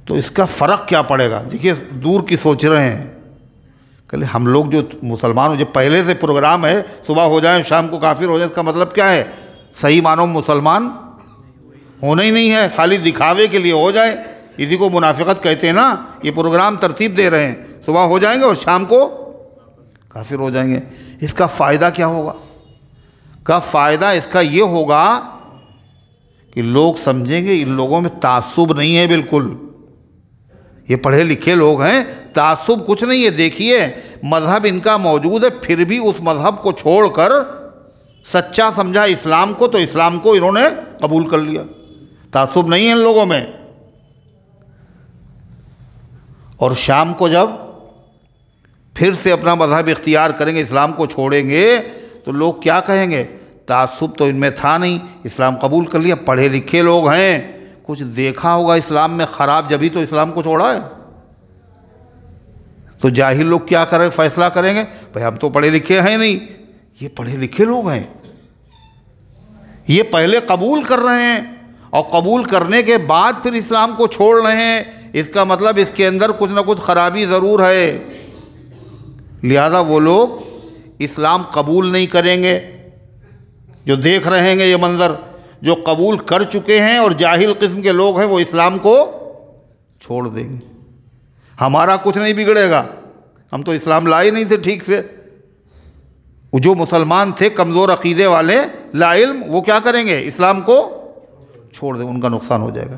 تو اس کا فرق کیا پڑے گا؟ دیکھیے دور کی سوچ رہے ہیں، کہ ہم لوگ جو مسلمان ہو، جب پہلے سے پروگرام ہے صبح ہو جائیں شام کو کافر ہو جائیں، اس کا مطلب کیا ہے؟ صحیح معنوں میں مسلمان ہونا ہی نہیں ہے، خالی دکھاوے کے لیے ہو جائے، اسی کو منافقت کہتے ہیں نا۔ یہ پروگرام ترتیب دے رہے ہیں، صبح ہو جائیں گے اور شام کو کافر ہو جائیں گے۔ اس کا فائدہ کیا ہوگا؟ فائدہ اس کا یہ ہوگا کہ لوگ سمجھیں گے ان لوگوں میں تعصب نہیں ہے، بالکل یہ پڑھے لکھے لوگ ہیں، تعصب کچھ نہیں ہے۔ دیکھیے مذہب ان کا موجود ہے، پھر بھی اس مذہب کو چھوڑ کر سچا سمجھا اسلام کو تو اسلام کو انہوں نے قبول کر لیا. تعصب نہیں ہے ان لوگوں میں. اور شام کو جب پھر سے اپنا مذہب اختیار کریں گے، اسلام کو چھوڑیں گے، تو لوگ کیا کہیں گے؟ تعصب تو ان میں تھا نہیں، اسلام قبول کر لیا، پڑھے لکھے لوگ ہیں، کچھ دیکھا ہوگا اسلام میں خراب، جبھی تو اسلام کو چھوڑا ہے. تو جاہل لوگ کیا کریں؟ فیصلہ کریں گے بھائی ہم تو پڑھے لکھے ہیں نہیں، یہ پڑھے لکھے لوگ ہیں، یہ پہلے قبول کر رہے ہیں اور قبول کرنے کے بعد پھر اسلام کو چھوڑ رہے ہیں، اس کا مطلب اس کے اندر کچھ نہ کچھ خرابی ضرور ہے. لہذا وہ لوگ اسلام قبول نہیں کریں گے. جو دیکھ رہے ہیں یہ منظر، جو قبول کر چکے ہیں اور جاہل قسم کے لوگ ہیں، وہ اسلام کو چھوڑ دیں گے. ہمارا کچھ نہیں بگڑے گا، ہم تو اسلام لائے نہیں تھے ٹھیک سے. جو مسلمان تھے کمزور عقیدے والے لا علم، وہ کیا کریں گے؟ اسلام کو چھوڑ دیں، ان کا نقصان ہو جائے گا.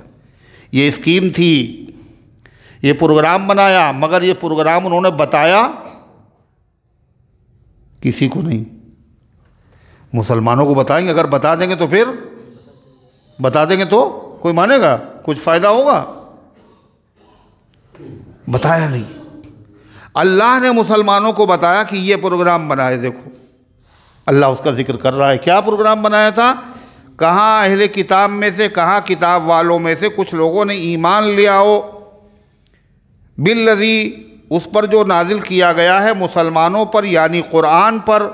یہ اسکیم تھی، یہ پروگرام بنایا، مگر یہ پروگرام انہوں نے بتایا کسی کو نہیں. مسلمانوں کو بتائیں گے، اگر بتا دیں گے تو پھر بتا دیں گے تو کوئی مانے گا؟ کچھ فائدہ ہوگا؟ بتایا نہیں. اللہ نے مسلمانوں کو بتایا کہ یہ پروگرام بنائے. دیکھو اللہ اس کا ذکر کر رہا ہے. کیا پروگرام بنایا تھا؟ کہاں اہل کتاب میں سے، کہاں کتاب والوں میں سے کچھ لوگوں نے ایمان لیا ہو بالذی، اس پر جو نازل کیا گیا ہے مسلمانوں پر، یعنی قرآن پر.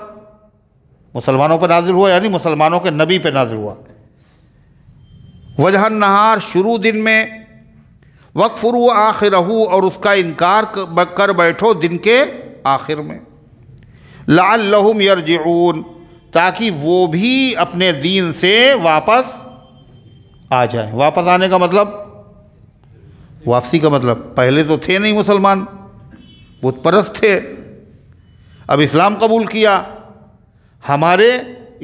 مسلمانوں پر نازل ہوا یعنی مسلمانوں کے نبی پہ نازل ہوا. وجہ النہار، شروع دن میں، وَاکْفُرُوا آخِرَهُ، اور اس کا انکار کر بیٹھو دن کے آخر میں. لَعَلَّهُمْ يَرْجِعُونَ، تاکہ وہ بھی اپنے دین سے واپس آ جائیں. واپس آنے کا مطلب، واپسی کا مطلب، پہلے تو تھے نہیں مسلمان، بت پرست تھے، اب اسلام قبول کیا. ہمارے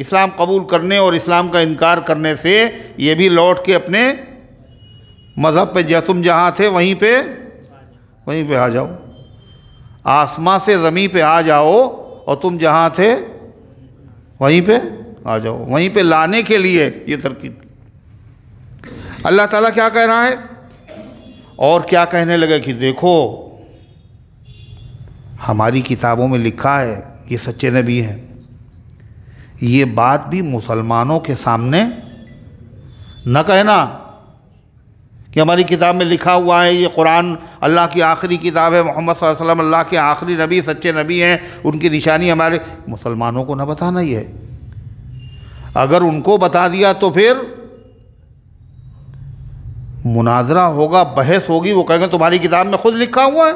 اسلام قبول کرنے اور اسلام کا انکار کرنے سے یہ بھی لوٹ کے اپنے مذہب پہ، تم جہاں تھے وہیں پہ آ جاؤ. آسمان سے زمین پہ آ جاؤ اور تم جہاں تھے وہیں پہ آ جاؤ. وہیں پہ لانے کے لیے یہ ترکیب. اللہ تعالیٰ کیا کہہ رہا ہے؟ اور کیا کہنے لگے کہ دیکھو ہماری کتابوں میں لکھا ہے یہ سچے نبی ہیں. یہ بات بھی مسلمانوں کے سامنے نہ کہنا کہ ہماری کتاب میں لکھا ہوا ہے یہ قرآن اللہ کی آخری کتاب ہے، محمد صلی اللہ علیہ وسلم اللہ کے آخری نبی، سچے نبی ہیں، ان کی نشانی ہمارے. مسلمانوں کو نہ بتانا ہی ہے. اگر ان کو بتا دیا تو پھر مناظرہ ہوگا، بحث ہوگی، وہ کہیں گے تمہاری کتاب میں خود لکھا ہوا ہے،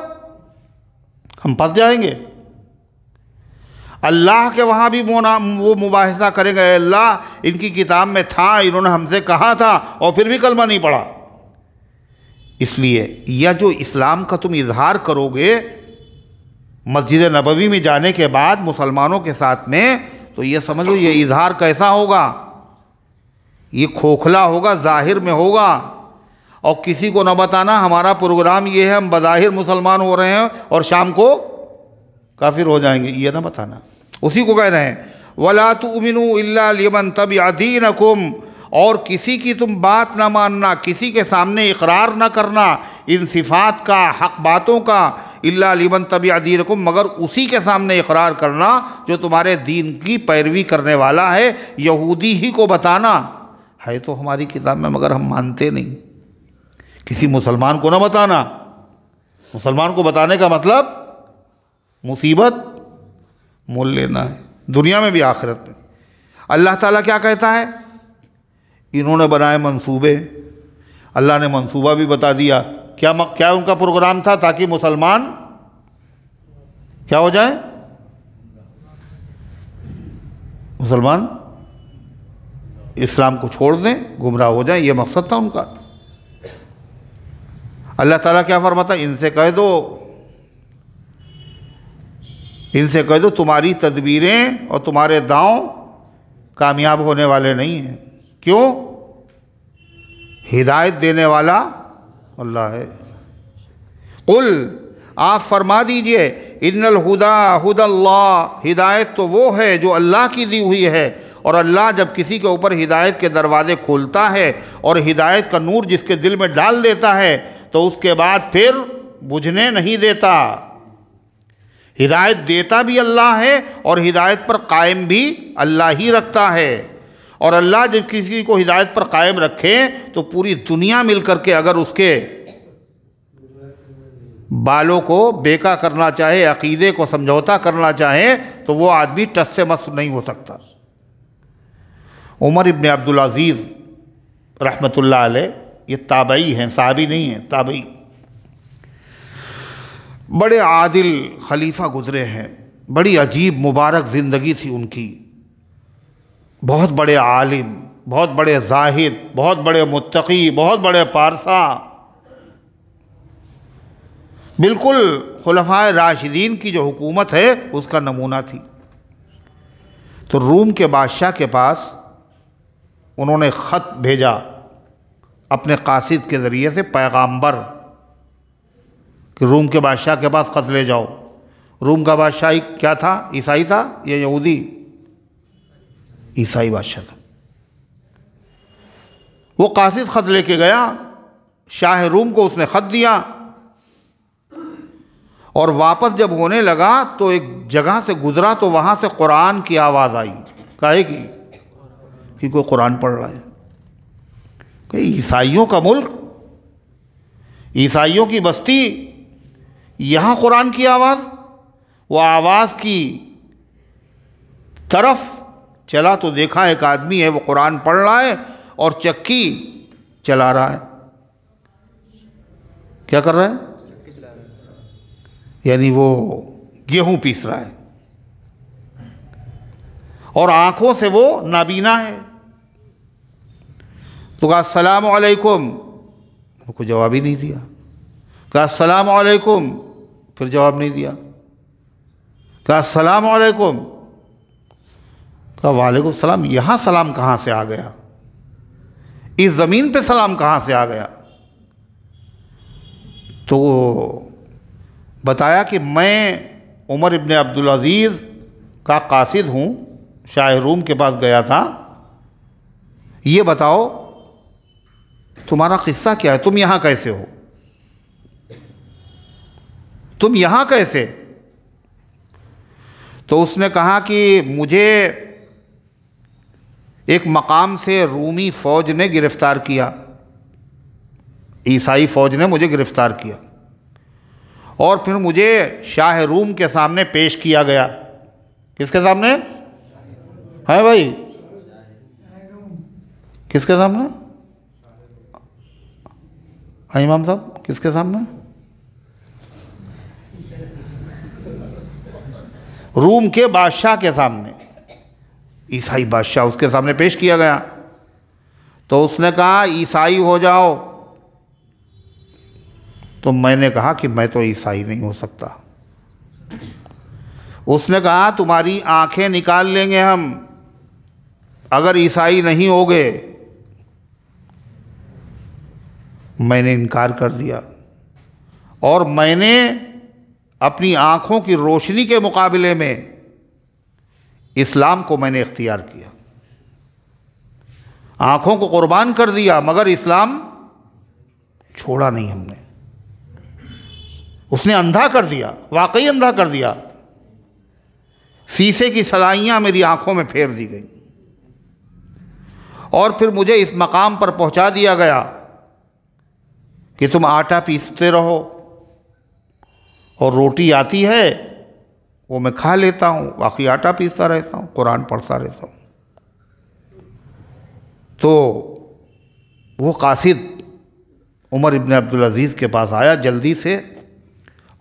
ہم پھنس جائیں گے. اللہ کے وہاں بھی وہ مباحثہ کریں گے، اے اللہ ان کی کتاب میں تھا، انہوں نے ہم سے کہا تھا اور پھر بھی کلمہ نہیں پڑھا. اس لیے یہ جو اسلام کا تم اظہار کرو گے مسجد نبوی میں جانے کے بعد مسلمانوں کے ساتھ میں، تو یہ سمجھو یہ اظہار کیسا ہوگا؟ یہ کھوکھلا ہوگا، ظاہر میں ہوگا. اور کسی کو نہ بتانا ہمارا پروگرام یہ ہے، ہم بظاہر مسلمان ہو رہے ہیں اور شام کو کافر ہو جائیں گے، یہ نہ بتانا. اسی کو کہہ رہے ہیں وَلَا تُؤْمِنُوا إِلَّا لِمَنْ تَبِعَ دِينَكُمْ، اور کسی کی تم بات نہ ماننا، کسی کے سامنے اقرار نہ کرنا ان صفات کا، حق باتوں کا. إِلَّا لِمَنْ تَبِعَ دِينَكُمْ، مگر اسی کے سامنے اقرار کرنا جو تمہارے دین کی پیروی کرنے والا ہے. یہودی ہی کو بتانا ہے تو ہماری کتاب میں، مگر ہم مانتے نہیں. کسی مسلمان کو نہ بتانا. مسلمان کو بتانے کا مطلب مصیبت مول لینا ہے، دنیا میں بھی آخرت میں. اللہ تعالیٰ کیا کہتا ہے؟ انہوں نے بنائے منصوبے. اللہ نے منصوبہ بھی بتا دیا. کیا ان کا پروگرام تھا؟ تاکہ مسلمان کیا ہو جائیں؟ مسلمان اسلام کو چھوڑ دیں، گمراہ ہو جائیں. یہ مقصد تھا ان کا. اللہ تعالیٰ کیا فرماتا ہے؟ ان سے کہہ دو تمہاری تدبیریں اور تمہارے داؤں کامیاب ہونے والے نہیں ہیں. کیوں؟ ہدایت دینے والا اللہ ہے. قل، آپ فرما دیجئے، ان الہدی ہدی اللہ، ہدایت تو وہ ہے جو اللہ کی دی ہوئی ہے، اور اللہ جب کسی کے اوپر ہدایت کے دروازے کھولتا ہے اور ہدایت کا نور جس کے دل میں ڈال دیتا ہے تو اس کے بعد پھر بجھنے نہیں دیتا۔ ہدایت دیتا بھی اللہ ہے اور ہدایت پر قائم بھی اللہ ہی رکھتا ہے۔ اور اللہ جب کسی کو ہدایت پر قائم رکھے تو پوری دنیا مل کر کے اگر اس کے بالوں کو بیکا کرنا چاہے، عقیدے کو سمجھوتا کرنا چاہے تو وہ آدمی ٹس سے مس نہیں ہو سکتا۔ عمر ابن عبدالعزیز رحمۃ اللہ علیہ یہ تابعی ہیں، صحابی نہیں ہیں، تابعی، بڑے عادل خلیفہ گزرے ہیں، بڑی عجیب مبارک زندگی تھی ان کی، بہت بڑے عالم، بہت بڑے زاہد، بہت بڑے متقی، بہت بڑے پارسا، بالکل خلفائے راشدین کی جو حکومت ہے اس کا نمونہ تھی۔ تو روم کے بادشاہ کے پاس انہوں نے خط بھیجا اپنے قاصد کے ذریعے سے، پیغامبر، کہ روم کے بادشاہ کے پاس خط لے جاؤ۔ روم کا بادشاہ کیا تھا؟ عیسائی تھا یا یہودی؟ عیسائی بادشاہ تھا۔ وہ قاصد خط لے کے گیا، شاہ روم کو اس نے خط دیا، اور واپس جب ہونے لگا تو ایک جگہ سے گزرا تو وہاں سے قرآن کی آواز آئی، کہے گی کہ کوئی قرآن پڑھ رہا ہے، کہ عیسائیوں کا ملک، عیسائیوں کی بستی، یہاں قرآن کی آواز۔ وہ آواز کی طرف چلا تو دیکھا ایک آدمی ہے، وہ قرآن پڑھ رہا ہے اور چکی چلا رہا ہے۔ کیا کر رہا ہے؟ یعنی وہ گیہوں پیس رہا ہے، اور آنکھوں سے وہ نابینا ہے۔ تو کہا السلام علیکم، کوئی جواب ہی نہیں دیا۔ کہا السلام علیکم، پھر جواب نہیں دیا۔ کہا السلام علیکم، کہا وعلیکم السلام، یہاں سلام کہاں سے آ گیا؟ اس زمین پہ سلام کہاں سے آ گیا؟ تو وہ بتایا کہ میں عمر ابن عبدالعزیز کا قاصد ہوں، شاہ روم کے پاس گیا تھا، یہ بتاؤ تمہارا قصہ کیا ہے، تم یہاں کیسے ہو، تم یہاں کیسے؟ تو اس نے کہا کہ مجھے ایک مقام سے رومی فوج نے گرفتار کیا، عیسائی فوج نے مجھے گرفتار کیا، اور پھر مجھے شاہ روم کے سامنے پیش کیا گیا۔ کس کے سامنے ہے بھائی؟ کس کے سامنے؟ ہاں امام صاحب، کس کے سامنے؟ روم کے بادشاہ کے سامنے، عیسائی بادشاہ، اس کے سامنے پیش کیا گیا۔ تو اس نے کہا عیسائی ہو جاؤ۔ تو میں نے کہا کہ میں تو عیسائی نہیں ہو سکتا۔ اس نے کہا تمہاری آنکھیں نکال لیں گے ہم اگر عیسائی نہیں ہوگے۔ میں نے انکار کر دیا، اور میں نے اپنی آنکھوں کی روشنی کے مقابلے میں اسلام کو میں نے اختیار کیا، آنکھوں کو قربان کر دیا، مگر اسلام چھوڑا نہیں ہم نے۔ اس نے اندھا کر دیا، واقعی اندھا کر دیا، شیشے کی سلائیاں میری آنکھوں میں پھیر دی گئیں، اور پھر مجھے اس مقام پر پہنچا دیا گیا کہ تم آٹا پیستے رہو، اور روٹی آتی ہے وہ میں کھا لیتا ہوں، باقی آٹا پیستا رہتا ہوں، قرآن پڑھتا رہتا ہوں۔ تو وہ قاصد عمر ابن عبدالعزیز کے پاس آیا جلدی سے،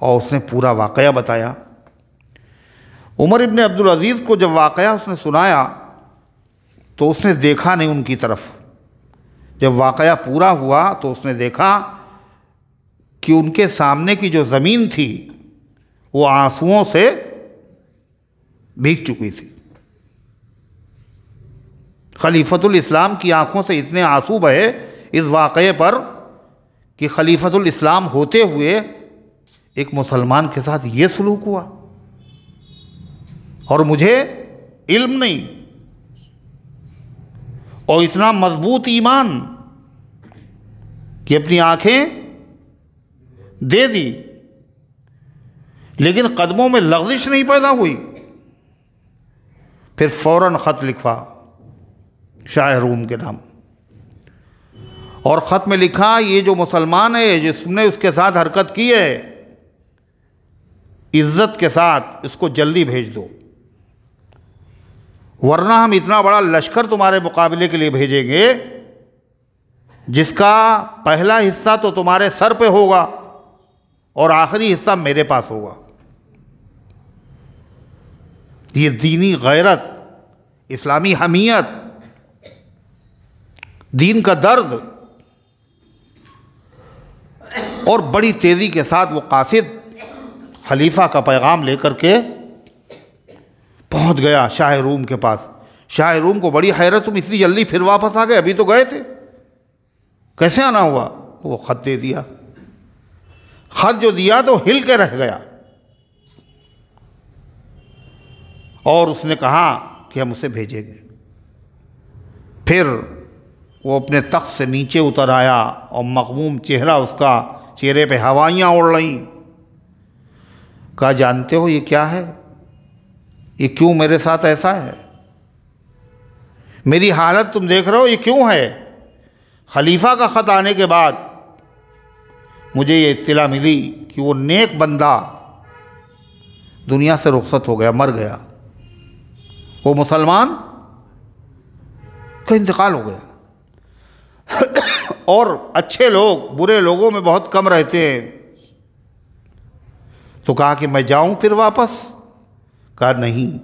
اور اس نے پورا واقعہ بتایا۔ عمر ابن عبدالعزیز کو جب واقعہ اس نے سنایا تو اس نے دیکھا نہیں ان کی طرف۔ جب واقعہ پورا ہوا تو اس نے دیکھا کہ ان کے سامنے کی جو زمین تھی وہ آنسوؤں سے بھیگ چکی تھی۔ خلیفۃ الاسلام کی آنکھوں سے اتنے آنسو بہے اس واقعے پر کہ خلیفۃ الاسلام ہوتے ہوئے ایک مسلمان کے ساتھ یہ سلوک ہوا، اور مجھے علم نہیں، اور اتنا مضبوط ایمان کہ اپنی آنکھیں دے دی، لیکن قدموں میں لغزش نہیں پیدا ہوئی۔ پھر فوراً خط لکھوا شاہ روم کے نام، اور خط میں لکھا یہ جو مسلمان ہے جس نے اس کے ساتھ حرکت کی ہے، عزت کے ساتھ اس کو جلدی بھیج دو، ورنہ ہم اتنا بڑا لشکر تمہارے مقابلے کے لیے بھیجیں گے جس کا پہلا حصہ تو تمہارے سر پہ ہوگا اور آخری حصہ میرے پاس ہوگا۔ یہ دینی غیرت، اسلامی حمیت، دین کا درد، اور بڑی تیزی کے ساتھ وہ قاصد خلیفہ کا پیغام لے کر کے پہنچ گیا شاہ روم کے پاس۔ شاہ روم کو بڑی حیرت، تم اتنی جلدی پھر واپس آ گئے، ابھی تو گئے تھے، کیسے آنا ہوا؟ وہ خط دے دیا۔ خط جو دیا تو ہل کے رہ گیا، اور اس نے کہا کہ ہم اسے بھیجیں گے۔ پھر وہ اپنے تخت سے نیچے اتر آیا اور مغموم چہرہ اس کا، چہرے پہ ہوائیاں اڑ رہیں۔ کہا جانتے ہو یہ کیا ہے؟ یہ کیوں میرے ساتھ ایسا ہے؟ میری حالت تم دیکھ رہے ہو یہ کیوں ہے؟ خلیفہ کا خط آنے کے بعد مجھے یہ اطلاع ملی کہ وہ نیک بندہ دنیا سے رخصت ہو گیا، مر گیا، وہ مسلمان کا انتقال ہو گیا، اور اچھے لوگ برے لوگوں میں بہت کم رہتے ہیں۔ تو کہا کہ میں جاؤں پھر واپس؟ کہا نہیں،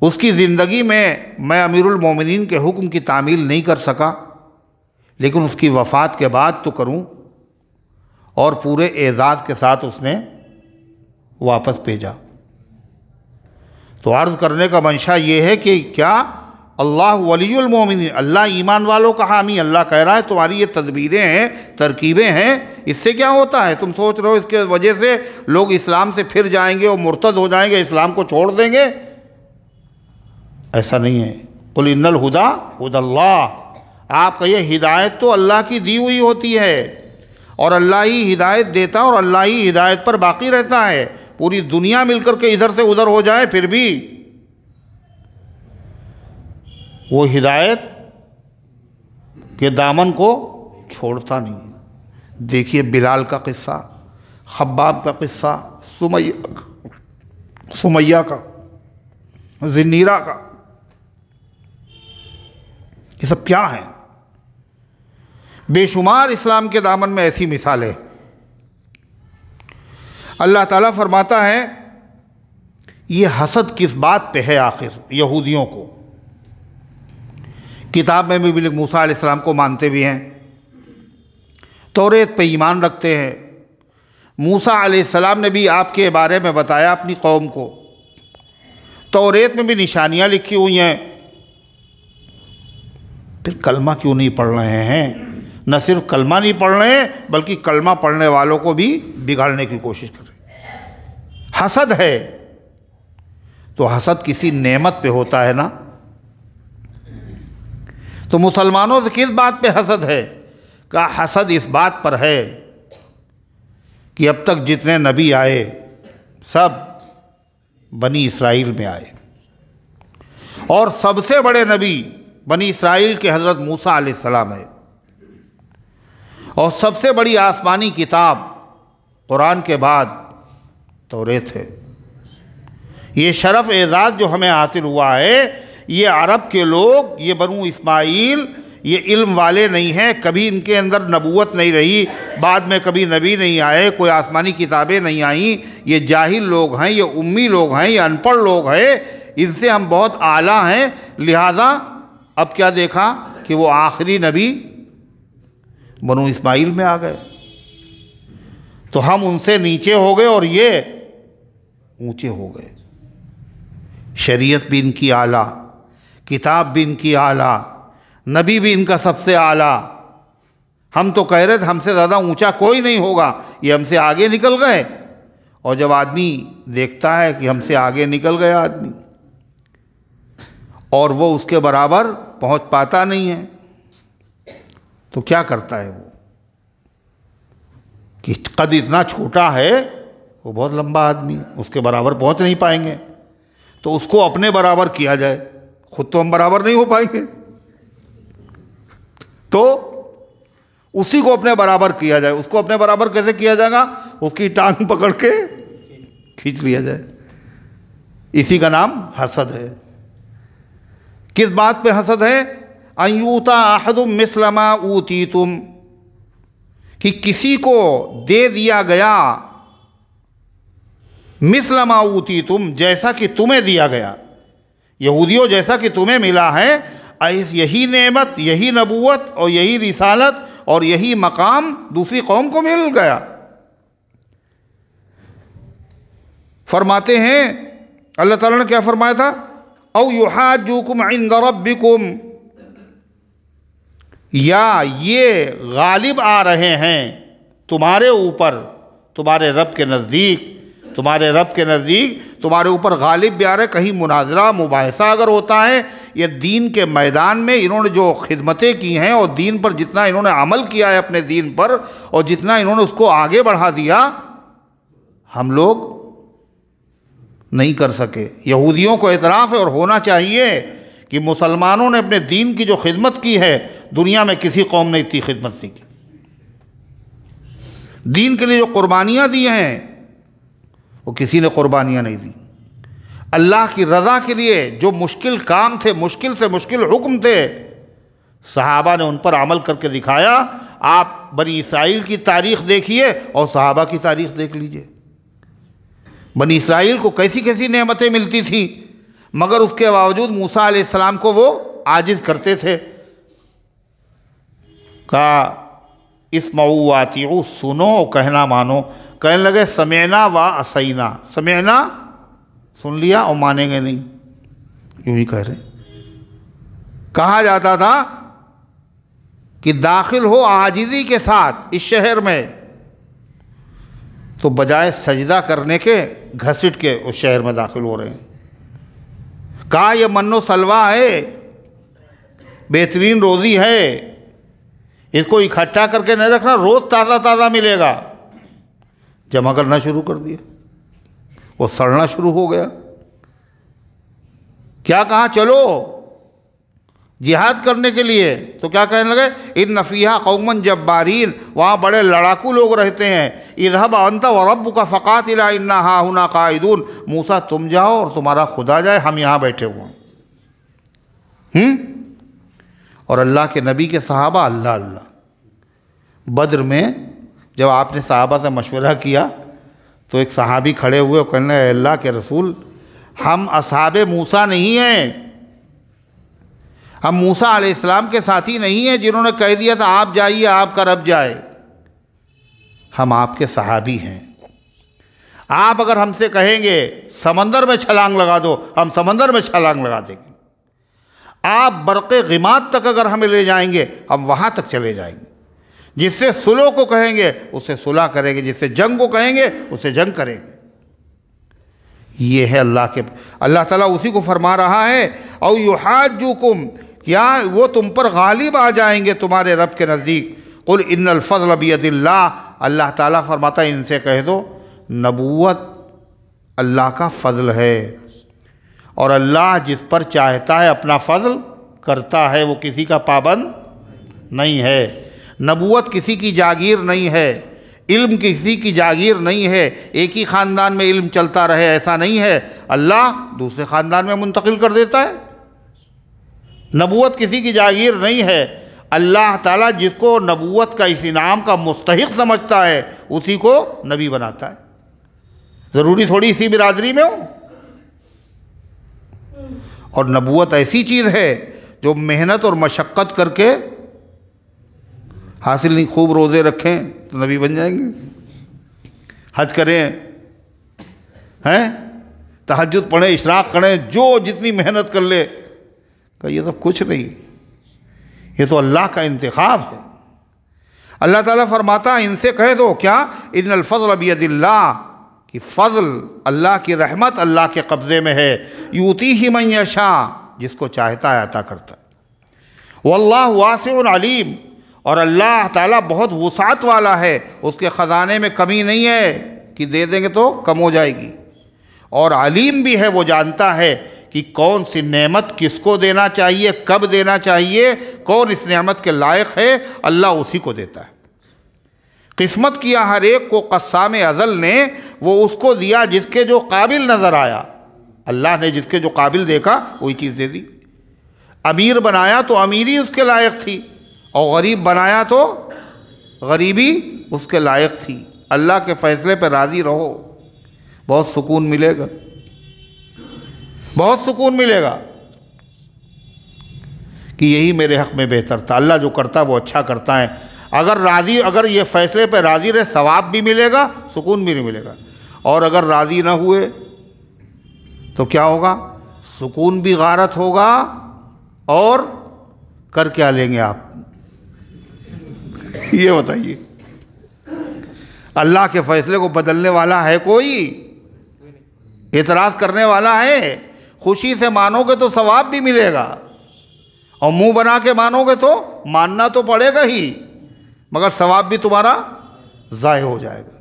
اس کی زندگی میں امیر المومنین کے حکم کی تعمیل نہیں کر سکا، لیکن اس کی وفات کے بعد تو کروں۔ اور پورے اعزاز کے ساتھ اس نے واپس بھیجا۔ تو عرض کرنے کا منشا یہ ہے کہ کیا اللہ ولی المومنین، اللہ ایمان والوں کا حامی، اللہ کہہ رہا ہے تمہاری یہ تدبیریں ہیں، ترکیبیں ہیں، اس سے کیا ہوتا ہے؟ تم سوچ رہے ہو اس کے وجہ سے لوگ اسلام سے پھر جائیں گے اور مرتد ہو جائیں گے، اسلام کو چھوڑ دیں گے؟ ایسا نہیں ہے۔ قل ان الہدی ہدی اللہ، آپ کہیے ہدایت تو اللہ کی دی ہوئی ہوتی ہے، اور اللہ ہی ہدایت دیتا اور اللہ ہی ہدایت پر باقی رہتا ہے۔ پوری دنیا مل کر کے ادھر سے ادھر ہو جائے پھر بھی وہ ہدایت کے دامن کو چھوڑتا نہیں۔ دیکھیے بلال کا قصہ، خباب کا قصہ، سمیہ کا، زنیرہ کا، یہ سب کیا ہیں؟ بے شمار اسلام کے دامن میں ایسی مثالیں۔ اللہ تعالیٰ فرماتا ہے یہ حسد کس بات پہ ہے آخر؟ یہودیوں کو کتاب میں بھی موسیٰ علیہ السلام کو مانتے بھی ہیں، توریت پہ ایمان رکھتے ہیں۔ موسیٰ علیہ السلام نے بھی آپ کے بارے میں بتایا اپنی قوم کو، توریت میں بھی نشانیاں لکھی ہوئی ہیں، پھر کلمہ کیوں نہیں پڑھ رہے ہیں؟ نہ صرف کلمہ نہیں پڑھ رہے ہیں بلکہ کلمہ پڑھنے والوں کو بھی بگاڑنے کی کوشش کر رہے ہیں۔ حسد ہے تو حسد کسی نعمت پہ ہوتا ہے نا، تو مسلمانوں سے کس بات پہ حسد ہے؟ کہ حسد اس بات پر ہے کہ اب تک جتنے نبی آئے سب بنی اسرائیل میں آئے، اور سب سے بڑے نبی بنی اسرائیل کے حضرت موسیٰ علیہ السلام ہے، اور سب سے بڑی آسمانی کتاب قرآن کے بعد توریت ہے۔ یہ شرف اعزاز جو ہمیں حاصل ہوا ہے، یہ عرب کے لوگ، یہ بنو اسماعیل، یہ علم والے نہیں ہیں، کبھی ان کے اندر نبوت نہیں رہی، بعد میں کبھی نبی نہیں آئے، کوئی آسمانی کتابیں نہیں آئیں، یہ جاہل لوگ ہیں، یہ امی لوگ ہیں، یہ ان پڑھ لوگ ہیں، ان سے ہم بہت اعلیٰ ہیں۔ لہٰذا اب کیا دیکھا کہ وہ آخری نبی بنو اسماعیل میں آ گئے، تو ہم ان سے نیچے ہو گئے اور یہ اونچے ہو گئے۔ شریعت بھی ان کی اعلیٰ، کتاب بھی ان کی اعلیٰ، نبی بھی ان کا سب سے اعلیٰ۔ ہم تو کہہ رہے تھے ہم سے زیادہ اونچا کوئی نہیں ہوگا، یہ ہم سے آگے نکل گئے، اور جب آدمی دیکھتا ہے کہ ہم سے آگے نکل گیا آدمی اور وہ اس کے برابر پہنچ پاتا نہیں ہے، تو کیا کرتا ہے وہ کہ قد اتنا چھوٹا ہے، وہ بہت لمبا آدمی، اس کے برابر پہنچ نہیں پائیں گے، تو اس کو اپنے برابر کیا جائے، خود تو ہم برابر نہیں ہو پائیں گے، تو اسی کو اپنے برابر کیا جائے۔ اس کو اپنے برابر کیسے کیا جائے گا؟ اس کی ٹانگ پکڑ کے کھینچ لیا جائے۔ اسی کا نام حسد ہے۔ کس بات پہ حسد ہے؟ ان یؤتی احد مثل ما اوتیتم، کہ کسی کو دے دیا گیا مثل ما اوتیتم، جیسا کہ تمہیں دیا گیا، یہودیوں جیسا کہ تمہیں ملا ہے، یہی نعمت، یہی نبوت اور یہی رسالت اور یہی مقام دوسری قوم کو مل گیا۔ فرماتے ہیں اللہ تعالیٰ نے کیا فرمایا تھا؟ او یحاجوکم عند ربکم، یا یہ غالب آ رہے ہیں تمہارے اوپر، تمہارے رب کے نزدیک، تمہارے رب کے نزدیک تمہارے اوپر غالب بھی آ رہے۔ کہیں مناظرہ مباحثہ اگر ہوتا ہے، یہ دین کے میدان میں انہوں نے جو خدمتیں کی ہیں اور دین پر جتنا انہوں نے عمل کیا ہے اپنے دین پر، اور جتنا انہوں نے اس کو آگے بڑھا دیا، ہم لوگ نہیں کر سکے۔ یہودیوں کو اعتراف ہے اور ہونا چاہیے کہ مسلمانوں نے اپنے دین کی جو خدمت کی ہے، دنیا میں کسی قوم نے اتنی خدمت نہیں کی۔ دین کے لیے جو قربانیاں دی ہیں وہ کسی نے قربانیاں نہیں دی۔ اللہ کی رضا کے لیے جو مشکل کام تھے، مشکل سے مشکل حکم تھے، صحابہ نے ان پر عمل کر کے دکھایا۔ آپ بنی اسرائیل کی تاریخ دیکھیے اور صحابہ کی تاریخ دیکھ لیجئے۔ بنی اسرائیل کو کیسی کیسی نعمتیں ملتی تھیں، مگر اس کے باوجود موسیٰ علیہ السلام کو وہ عاجز کرتے تھے۔ کہا اسمعوا واطیعوا، سنو اور کہنا مانو۔ کہنے لگے سمعنا و عصینا، سمعنا سن لیا اور مانیں گے نہیں، یوں ہی کہہ رہے ہیں۔ کہا جاتا تھا کہ داخل ہو عاجزی کے ساتھ اس شہر میں، تو بجائے سجدہ کرنے کے گھسٹ کے اس شہر میں داخل ہو رہے ہیں۔ کہا یہ من و سلوہ ہے، بہترین روزی ہے، اس کو اکٹھا کر کے نہیں رکھنا، روز تازہ تازہ ملے گا۔ جمع کرنا شروع کر دیا، وہ سڑنا شروع ہو گیا۔ کیا کہا؟ چلو جہاد کرنے کے لیے، تو کیا کہنے لگے؟ ان فیہا قوما جبارین، وہاں بڑے لڑاکو لوگ رہتے ہیں۔ اذهب انت وربک فقاتلا انا ہاہنا قاعدون، موسیٰ تم جاؤ اور تمہارا خدا جائے، ہم یہاں بیٹھے ہوئے ہیں۔ اور اللہ کے نبی کے صحابہ اللہ اللہ۔ بدر میں جب آپ نے صحابہ سے مشورہ کیا تو ایک صحابی کھڑے ہوئے اور کہنے لگے اے اللہ کے رسول، ہم اصحاب موسیٰ نہیں ہیں، ہم موسیٰ علیہ السلام کے ساتھی نہیں ہیں جنہوں نے کہہ دیا تھا آپ جائیے آپ کا رب جائے۔ ہم آپ کے صحابی ہیں، آپ اگر ہم سے کہیں گے سمندر میں چھلانگ لگا دو، ہم سمندر میں چھلانگ لگا دیں گے۔ آپ برق غماد تک اگر ہمیں لے جائیں گے، ہم وہاں تک چلے جائیں گے۔ جس سے صلح کو کہیں گے اس سے صلح کریں گے، جس سے جنگ کو کہیں گے اس سے جنگ کریں گے۔ یہ ہے اللہ تعالیٰ اسی کو فرما رہا ہے او یحاجوکم، کیا وہ تم پر غالب آ جائیں گے تمہارے رب کے نزدیک۔ قل ان الفضل بید اللہ، اللہ تعالیٰ فرماتا ہے ان سے کہہ دو نبوت اللہ کا فضل ہے، اور اللہ جس پر چاہتا ہے اپنا فضل کرتا ہے، وہ کسی کا پابند نہیں ہے۔ نبوت کسی کی جاگیر نہیں ہے، علم کسی کی جاگیر نہیں ہے، ایک ہی خاندان میں علم چلتا رہے ایسا نہیں ہے، اللہ دوسرے خاندان میں منتقل کر دیتا ہے۔ نبوت کسی کی جاگیر نہیں ہے، اللہ تعالیٰ جس کو نبوت کا اس انعام کا مستحق سمجھتا ہے اسی کو نبی بناتا ہے۔ ضروری تھوڑی اسی برادری میں ہو۔ اور نبوت ایسی چیز ہے جو محنت اور مشقت کر کے حاصل نہیں۔ خوب روزے رکھیں تو نبی بن جائیں گے، حج کریں ہیں، تہجد پڑھیں، اشراق کریں، جو جتنی محنت کر لے، کہ یہ سب کچھ نہیں، یہ تو اللہ کا انتخاب ہے۔ اللہ تعالیٰ فرماتا ہے ان سے کہہ دو کیا ان الفضل بید اللہ، کہ فضل اللہ کی رحمت اللہ کے قبضے میں ہے، یؤتیہ من یشاء، جس کو چاہتا ہے عطا کرتا ہے۔ واللہ واسع علیم، اور اللہ تعالیٰ بہت وسعت والا ہے، اس کے خزانے میں کمی نہیں ہے کہ دے دیں گے تو کم ہو جائے گی، اور علیم بھی ہے، وہ جانتا ہے کہ کون سی نعمت کس کو دینا چاہیے، کب دینا چاہیے، کون اس نعمت کے لائق ہے، اللہ اسی کو دیتا ہے۔ قسمت کیا ہر ایک کو قسام ازل نے، وہ اس کو دیا جس کے جو قابل نظر آیا، اللہ نے جس کے جو قابل دیکھا وہی چیز دے دی۔ امیر بنایا تو امیری اس کے لائق تھی، اور غریب بنایا تو غریبی اس کے لائق تھی۔ اللہ کے فیصلے پہ راضی رہو، بہت سکون ملے گا، بہت سکون ملے گا کہ یہی میرے حق میں بہتر تھا۔ اللہ جو کرتا ہے وہ اچھا کرتا ہے۔ اگر یہ فیصلے پہ راضی رہے، ثواب بھی ملے گا، سکون بھی نہیں ملے گا، اور اگر راضی نہ ہوئے تو کیا ہوگا؟ سکون بھی غارت ہوگا، اور کر کیا لیں گے آپ؟ یہ بتائیے، اللہ کے فیصلے کو بدلنے والا ہے کوئی؟ اعتراض کرنے والا ہے؟ خوشی سے مانو گے تو ثواب بھی ملے گا، اور منہ بنا کے مانو گے تو ماننا تو پڑے گا ہی، مگر ثواب بھی تمہارا ضائع ہو جائے گا۔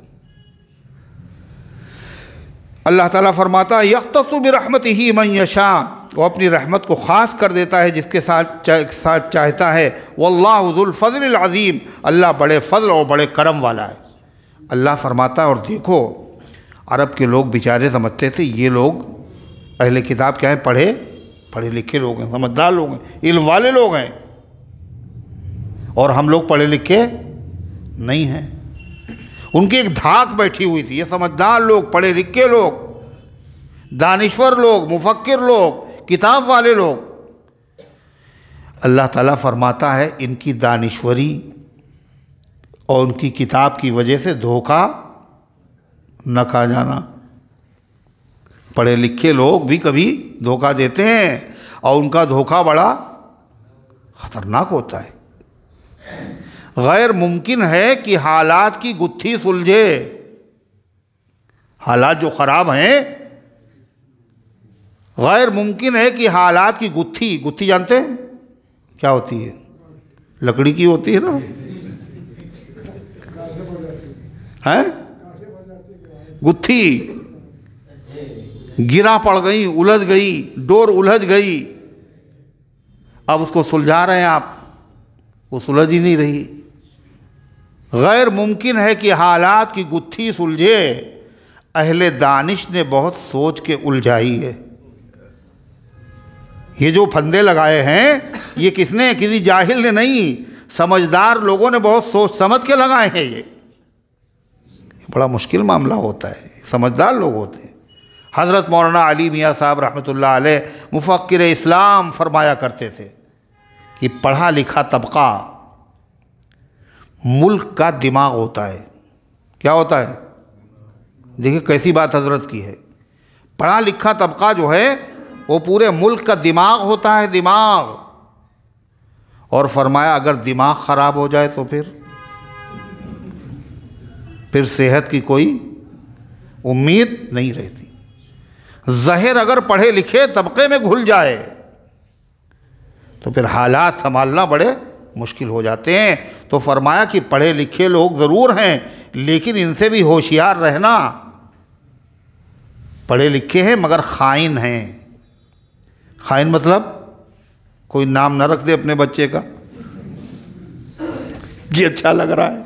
اللہ تعالیٰ فرماتا ہے یختص برحمتہ من یشاء، وہ اپنی رحمت کو خاص کر دیتا ہے جس کے ساتھ چاہتا ہے۔ واللہ ذو الفضل العظیم، اللہ بڑے فضل اور بڑے کرم والا ہے۔ اللہ فرماتا ہے، اور دیکھو عرب کے لوگ بیچارے سمجھتے تھے یہ لوگ اہل کتاب کیا ہیں؟ پڑھے لکھے لوگ ہیں، سمجھدار لوگ ہیں، علم والے لوگ ہیں، اور ہم لوگ پڑھے لکھے نہیں ہیں۔ ان کی ایک دھاک بیٹھی ہوئی تھی، یہ سمجھدار لوگ، پڑھے لکھے لوگ، دانشور لوگ، مفکر لوگ، کتاب والے لوگ۔ اللہ تعالیٰ فرماتا ہے ان کی دانشوری اور ان کی کتاب کی وجہ سے دھوکہ نہ کھا جانا۔ پڑھے لکھے لوگ بھی کبھی دھوکہ دیتے ہیں، اور ان کا دھوکہ بڑا خطرناک ہوتا ہے۔ غیر ممکن ہے کہ حالات کی گتھی سلجھے۔ حالات جو خراب ہیں، غیر ممکن ہے کہ حالات کی گتھی جانتے ہیں کیا ہوتی ہے؟ لکڑی کی ہوتی ہے نا، ہے گتھی، گرا پڑ گئی، الجھ گئی، ڈور الجھ گئی، اب اس کو سلجھا رہے ہیں آپ، وہ سلجھ ہی نہیں رہی۔ غیر ممکن ہے کہ حالات کی گتھی سلجھے، اہل دانش نے بہت سوچ کے الجھائی ہے۔ یہ جو پھندے لگائے ہیں یہ کس نے؟ کسی جاہل نے نہیں، سمجھدار لوگوں نے بہت سوچ سمجھ کے لگائے ہیں۔ یہ بڑا مشکل معاملہ ہوتا ہے، سمجھدار لوگ ہوتے ہیں۔ حضرت مولانا علی میاں صاحب رحمۃ اللہ علیہ مفکر اسلام فرمایا کرتے تھے کہ پڑھا لکھا طبقہ ملک کا دماغ ہوتا ہے۔ کیا ہوتا ہے؟ دیکھیں کیسی بات حضرت کی ہے۔ پڑھا لکھا طبقہ جو ہے وہ پورے ملک کا دماغ ہوتا ہے، دماغ۔ اور فرمایا اگر دماغ خراب ہو جائے تو پھر صحت کی کوئی امید نہیں رہتی۔ ظاہر اگر پڑھے لکھے طبقے میں گھل جائے تو پھر حالات سنبھالنا بڑے مشکل ہو جاتے ہیں۔ تو فرمایا کہ پڑھے لکھے لوگ ضرور ہیں، لیکن ان سے بھی ہوشیار رہنا۔ پڑھے لکھے ہیں مگر خائن ہیں۔ خائن مطلب کوئی نام نہ رکھ دے اپنے بچے کا یہ اچھا لگ رہا ہے۔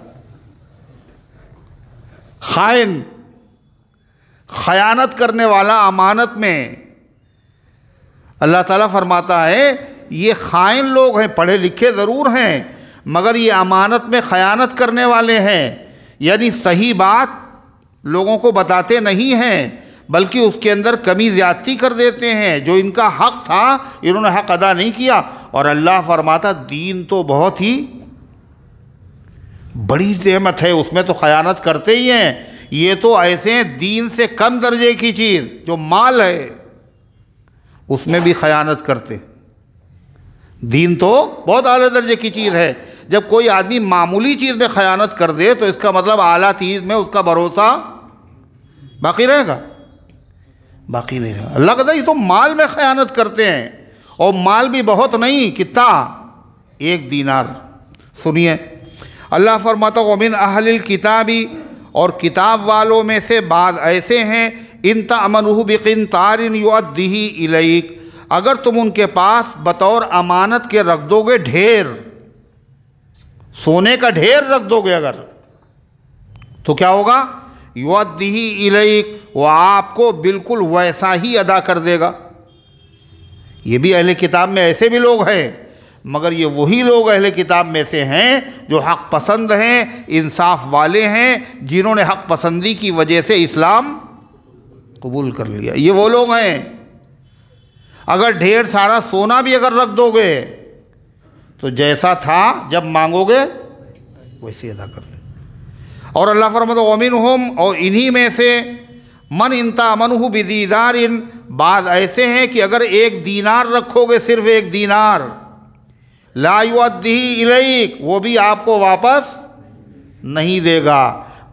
خائن، خیانت کرنے والا امانت میں۔ اللہ تعالیٰ فرماتا ہے یہ خائن لوگ ہیں، پڑھے لکھے ضرور ہیں مگر یہ امانت میں خیانت کرنے والے ہیں، یعنی صحیح بات لوگوں کو بتاتے نہیں ہیں بلکہ اس کے اندر کمی زیادتی کر دیتے ہیں۔ جو ان کا حق تھا انہوں نے حق ادا نہیں کیا۔ اور اللہ فرماتا دین تو بہت ہی بڑی نعمت ہے، اس میں تو خیانت کرتے ہی ہیں۔ یہ تو ایسے ہیں دین سے کم درجے کی چیز جو مال ہے اس میں بھی خیانت کرتے۔ دین تو بہت اعلیٰ درجے کی چیز ہے، جب کوئی آدمی معمولی چیز میں خیانت کر دے تو اس کا مطلب اعلیٰ چیز میں اس کا بھروسہ باقی رہے گا؟ باقی نہیں رہے گا۔ اللہ کہتا ہے یہ تو مال میں خیانت کرتے ہیں، اور مال بھی بہت نہیں، کتنا؟ 1 دینار۔ سنیے اللہ فرماتا وَمِنْ أَهْلِ الْكِتَابِ، اور کتاب والوں میں سے بعض ایسے ہیں إِن تَأْمَنُهُ بِقِنْطَارٍ يُؤَدِّهِ إِلَيْكَ، اگر تم ان کے پاس بطور امانت کے رکھ دو گے ڈھیر، سونے کا ڈھیر رکھ دو گے اگر، تو کیا ہوگا؟ يُؤَدِّهِ إِلَيْكَ، وہ آپ کو بالکل ویسا ہی ادا کر دے گا۔ یہ بھی اہل کتاب میں ایسے بھی لوگ ہیں، مگر یہ وہی لوگ اہل کتاب میں سے ہیں جو حق پسند ہیں، انصاف والے ہیں، جنہوں نے حق پسندی کی وجہ سے اسلام قبول کر لیا۔ یہ وہ لوگ ہیں۔ اگر ڈھیر سارا سونا بھی اگر رکھ دو گے تو جیسا تھا جب مانگو گے ویسے ادا کر دیں۔ اور اللہ فرماتا وَمِنْهُمْ، اور انہی میں سے من إِن تَأْمَنُهُ بِدِینَارٍ، بعض ایسے ہیں کہ اگر 1 دینار رکھو گے، صرف 1 دینار، لا يُؤَدِّهِ إِلَيْكَ، وہ بھی آپ کو واپس نہیں دے گا،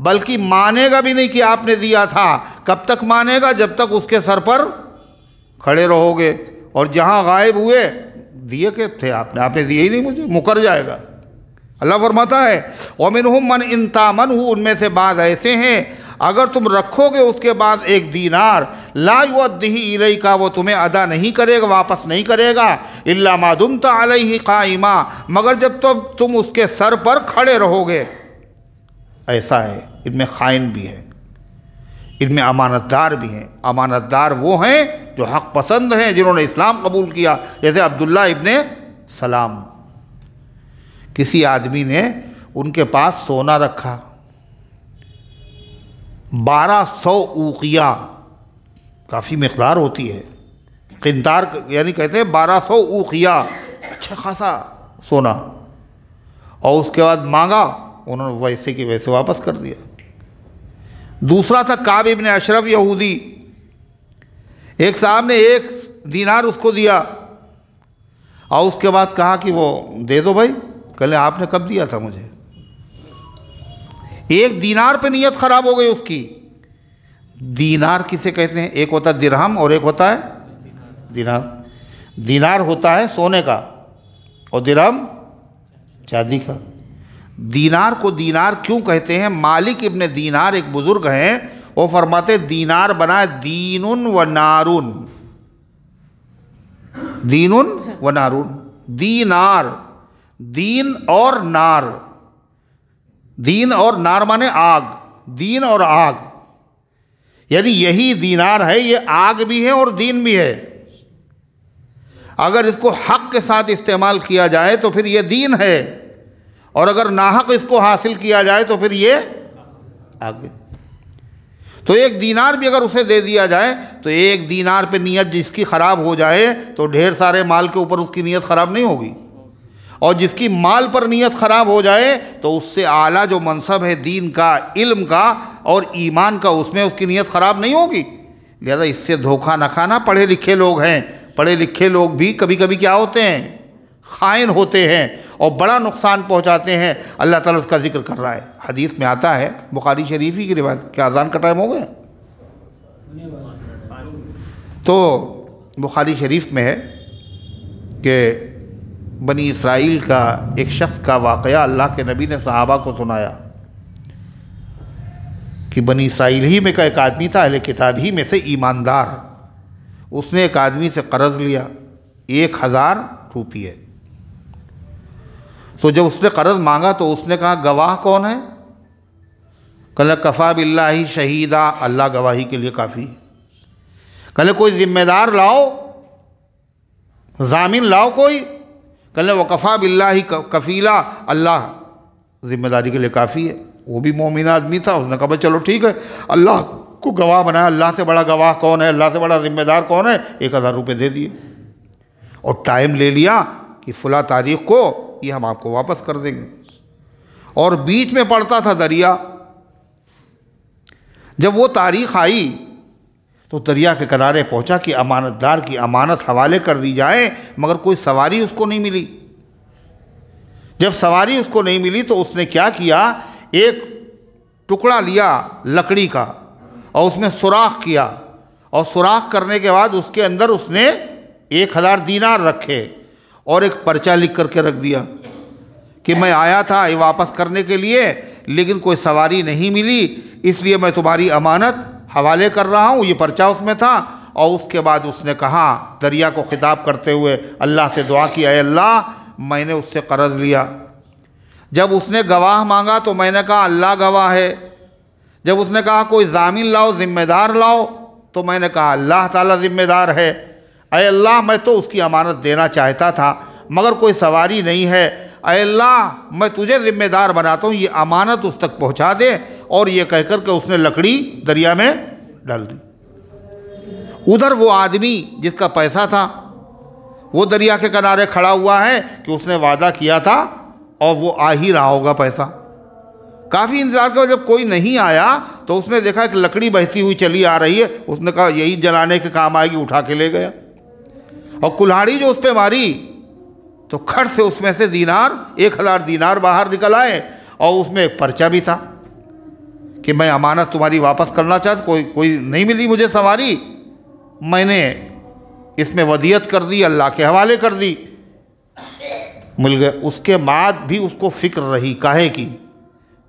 بلکہ مانے گا بھی نہیں کہ آپ نے دیا تھا۔ کب تک مانے گا؟ جب تک اس کے سر پر کھڑے رہو گے، اور جہاں غائب ہوئے دیے کہ تھے آپ نے دیے ہی نہیں مجھے، مکر جائے گا۔ اللہ فرماتا ہے وَمِنْهُمْ مَنْ إِن تَأْمَنْهُ، ان میں سے بعض ایسے ہیں اگر تم رکھو گے اس کے بعد 1 دینار، لا يُؤَدِّهِ إِلَيْكَ، وہ تمہیں ادا نہیں کرے گا، واپس نہیں کرے گا، إِلَّا مَا دُمْتَ عَلَيْهِ قَائِمًا، مگر جب تم اس کے سر پر کھڑے رہو گے۔ ایسا ہے، ان میں خائن بھی ہے، ان میں امانت دار بھی ہیں۔ امانت دار وہ ہیں جو حق پسند ہیں، جنہوں نے اسلام قبول کیا، جیسے عبداللہ ابن سلام۔ کسی آدمی نے ان کے پاس سونا رکھا، 1200 اوقیہ، کافی مقدار ہوتی ہے، قنطار یعنی کہتے ہیں 1200 اوقیہ، اچھا خاصا سونا، اور اس کے بعد مانگا، انہوں نے ویسے کی ویسے واپس کر دیا۔ دوسرا تھا کعب ابن اشرف یہودی، ایک صاحب نے 1 دینار اس کو دیا، اور اس کے بعد کہا کہ وہ دے دو بھائی، کہلے آپ نے کب دیا تھا مجھے؟ 1 دینار پہ نیت خراب ہو گئی اس کی۔ دینار کسے کہتے ہیں؟ ایک ہوتا ہے درہم اور ایک ہوتا ہے دینار۔ دینار ہوتا ہے سونے کا اور درہم چاندی کا۔ دینار کو دینار کیوں کہتے ہیں؟ مالک ابن دینار ایک بزرگ ہیں، وہ فرماتے دینار بنا ہے دین و نارون، دین و نارون، دینار، دین اور نار، دین اور نار مانے آگ، دین اور آگ، یعنی یہی دینار ہے، یہ آگ بھی ہے اور دین بھی ہے۔ اگر اس کو حق کے ساتھ استعمال کیا جائے تو پھر یہ دین ہے، اور اگر ناحق اس کو حاصل کیا جائے تو پھر یہ آگے۔ تو 1 دینار بھی اگر اسے دے دیا جائے تو 1 دینار پہ نیت جس کی خراب ہو جائے تو ڈھیر سارے مال کے اوپر اس کی نیت خراب نہیں ہوگی، اور جس کی مال پر نیت خراب ہو جائے تو اس سے اعلیٰ جو منصب ہے دین کا، علم کا اور ایمان کا، اس میں اس کی نیت خراب نہیں ہوگی۔ لہذا اس سے دھوکہ نہ کھانا۔ پڑھے لکھے لوگ ہیں، پڑھے لکھے لوگ بھی کبھی کبھی کیا ہوتے ہیں؟ خائن ہوتے ہیں اور بڑا نقصان پہنچاتے ہیں۔ اللہ تعالیٰ اس کا ذکر کر رہا ہے، حدیث میں آتا ہے، بخاری شریفی کی روایت۔ کیا اذان کا ٹائم ہو گیا؟ تو بخاری شریف میں ہے کہ بنی اسرائیل کا ایک شخص کا واقعہ اللہ کے نبی نے صحابہ کو سنایا کہ بنی اسرائیل ہی میں کا ایک آدمی تھا، اہل کتاب ہی میں سے ایماندار، اس نے ایک آدمی سے قرض لیا 1000 روپیے۔ تو جب اس نے قرض مانگا تو اس نے کہا گواہ کون ہے؟ کہا کفا باللہ شہیدا، اللہ گواہی کے لیے کافی۔ کہا کوئی ذمہ دار لاؤ، ضامن لاؤ کوئی۔ کہا وکفا باللہ کفیلا، اللہ ذمہ داری کے لیے کافی ہے۔ وہ بھی مومن آدمی تھا، اس نے کہا چلو ٹھیک ہے، اللہ کو گواہ بنایا، اللہ سے بڑا گواہ کون ہے، اللہ سے بڑا ذمہ دار کون ہے؟ 1000 روپے دے دیے، اور ٹائم لے لیا کہ فلاں تاریخ کو یہ ہم آپ کو واپس کر دیں گے۔ اور بیچ میں پڑتا تھا دریا۔ جب وہ تاریخ آئی تو دریا کے کنارے پہنچا کہ امانت دار کی امانت حوالے کر دی جائے، مگر کوئی سواری اس کو نہیں ملی۔ جب سواری اس کو نہیں ملی تو اس نے کیا کیا، ایک ٹکڑا لیا لکڑی کا اور اس میں سوراخ کیا، اور سوراخ کرنے کے بعد اس کے اندر اس نے 1000 دینار رکھے اور ایک پرچہ لکھ کر کے رکھ دیا کہ میں آیا تھا یہ واپس کرنے کے لیے، لیکن کوئی سواری نہیں ملی، اس لیے میں تمہاری امانت حوالے کر رہا ہوں، یہ پرچہ اس میں تھا۔ اور اس کے بعد اس نے کہا، دریا کو خطاب کرتے ہوئے اللہ سے دعا کی، اے اللہ میں نے اس سے قرض لیا، جب اس نے گواہ مانگا تو میں نے کہا اللہ گواہ ہے، جب اس نے کہا کوئی ضامن لاؤ، ذمہ دار لاؤ، تو میں نے کہا اللہ تعالیٰ ذمہ دار ہے۔ اے اللہ میں تو اس کی امانت دینا چاہتا تھا مگر کوئی سواری نہیں ہے، اے اللہ میں تجھے ذمہ دار بناتا ہوں، یہ امانت اس تک پہنچا دے۔ اور یہ کہہ کر کے اس نے لکڑی دریا میں ڈال دی۔ ادھر وہ آدمی جس کا پیسہ تھا وہ دریا کے کنارے کھڑا ہوا ہے کہ اس نے وعدہ کیا تھا اور وہ آ ہی رہا ہوگا پیسہ۔ کافی انتظار کیا، جب کوئی نہیں آیا تو اس نے دیکھا کہ لکڑی بہتی ہوئی چلی آ رہی ہے، اس نے کہا یہی جلانے کے کام آئے گی، اٹھا کے لے گیا۔ اور کلہاڑی جو اس پہ ماری تو کھٹ سے اس میں سے 1000 دینار باہر نکل آئے، اور اس میں ایک پرچہ بھی تھا کہ میں امانت تمہاری واپس کرنا چاہتا، کوئی نہیں ملی مجھے سواری، میں نے اس میں ودیعت کر دی، اللہ کے حوالے کر دی، مل گئے۔ اس کے بعد بھی اس کو فکر رہی کاہے کی،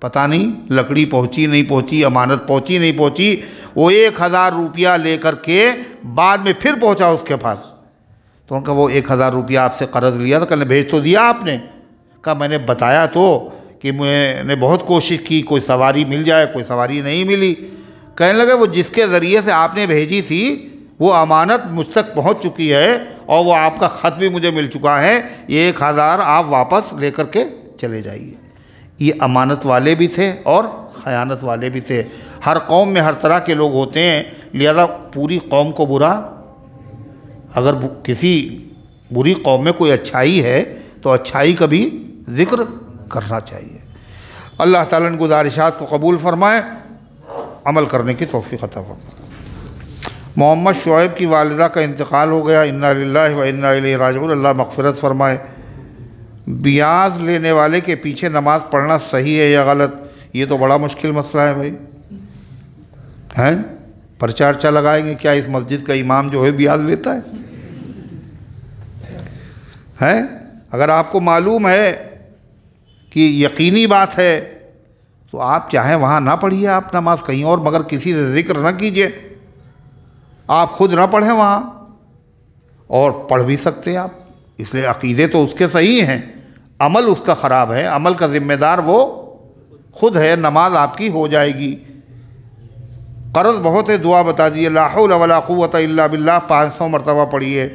پتہ نہیں لکڑی پہنچی نہیں پہنچی، امانت پہنچی نہیں پہنچی۔ وہ 1000 روپیہ لے کر کے بعد میں پھر پہنچا اس کے پاس، تو ان کا وہ 1000 روپیہ آپ سے قرض لیا تھا، کل نے بھیج تو دیا آپ نے؟ کہا میں نے بتایا تو کہ میں نے بہت کوشش کی کوئی سواری مل جائے، کوئی سواری نہیں ملی۔ کہنے لگے وہ جس کے ذریعے سے آپ نے بھیجی تھی وہ امانت مجھ تک پہنچ چکی ہے اور وہ آپ کا خط بھی مجھے مل چکا ہے، یہ 1000 آپ واپس لے کر کے چلے جائیے۔ یہ امانت والے بھی تھے اور خیانت والے بھی تھے۔ ہر قوم میں ہر طرح کے لوگ ہوتے ہیں، لہذا پوری قوم کو برا، اگر کسی بری قوم میں کوئی اچھائی ہے تو اچھائی کا بھی ذکر کرنا چاہیے۔ اللہ تعالیٰ نے گزارشات کو قبول فرمائے، عمل کرنے کی توفیق عطا فرمائے۔ محمد شعیب کی والدہ کا انتقال ہو گیا، انا للہ و انا الیہ راجعون، اللہ مغفرت فرمائے۔ بیاض لینے والے کے پیچھے نماز پڑھنا صحیح ہے یا غلط؟ یہ تو بڑا مشکل مسئلہ ہے بھائی، ہیں پرچہ ارچہ لگائیں گے کیا اس مسجد کا امام جو ہے بیاض لیتا ہے؟ اگر آپ کو معلوم ہے کہ یقینی بات ہے تو آپ چاہیں وہاں نہ پڑھیے آپ نماز کہیں اور، مگر کسی سے ذکر نہ کیجیے، آپ خود نہ پڑھیں وہاں، اور پڑھ بھی سکتے آپ، اس لیے عقیدے تو اس کے صحیح ہیں، عمل اس کا خراب ہے، عمل کا ذمہ دار وہ خود ہے، نماز آپ کی ہو جائے گی۔ قرض بہت ہے، دعا بتا دیجیے، لا حول ولا قوت الا باللہ 500 مرتبہ پڑھیے۔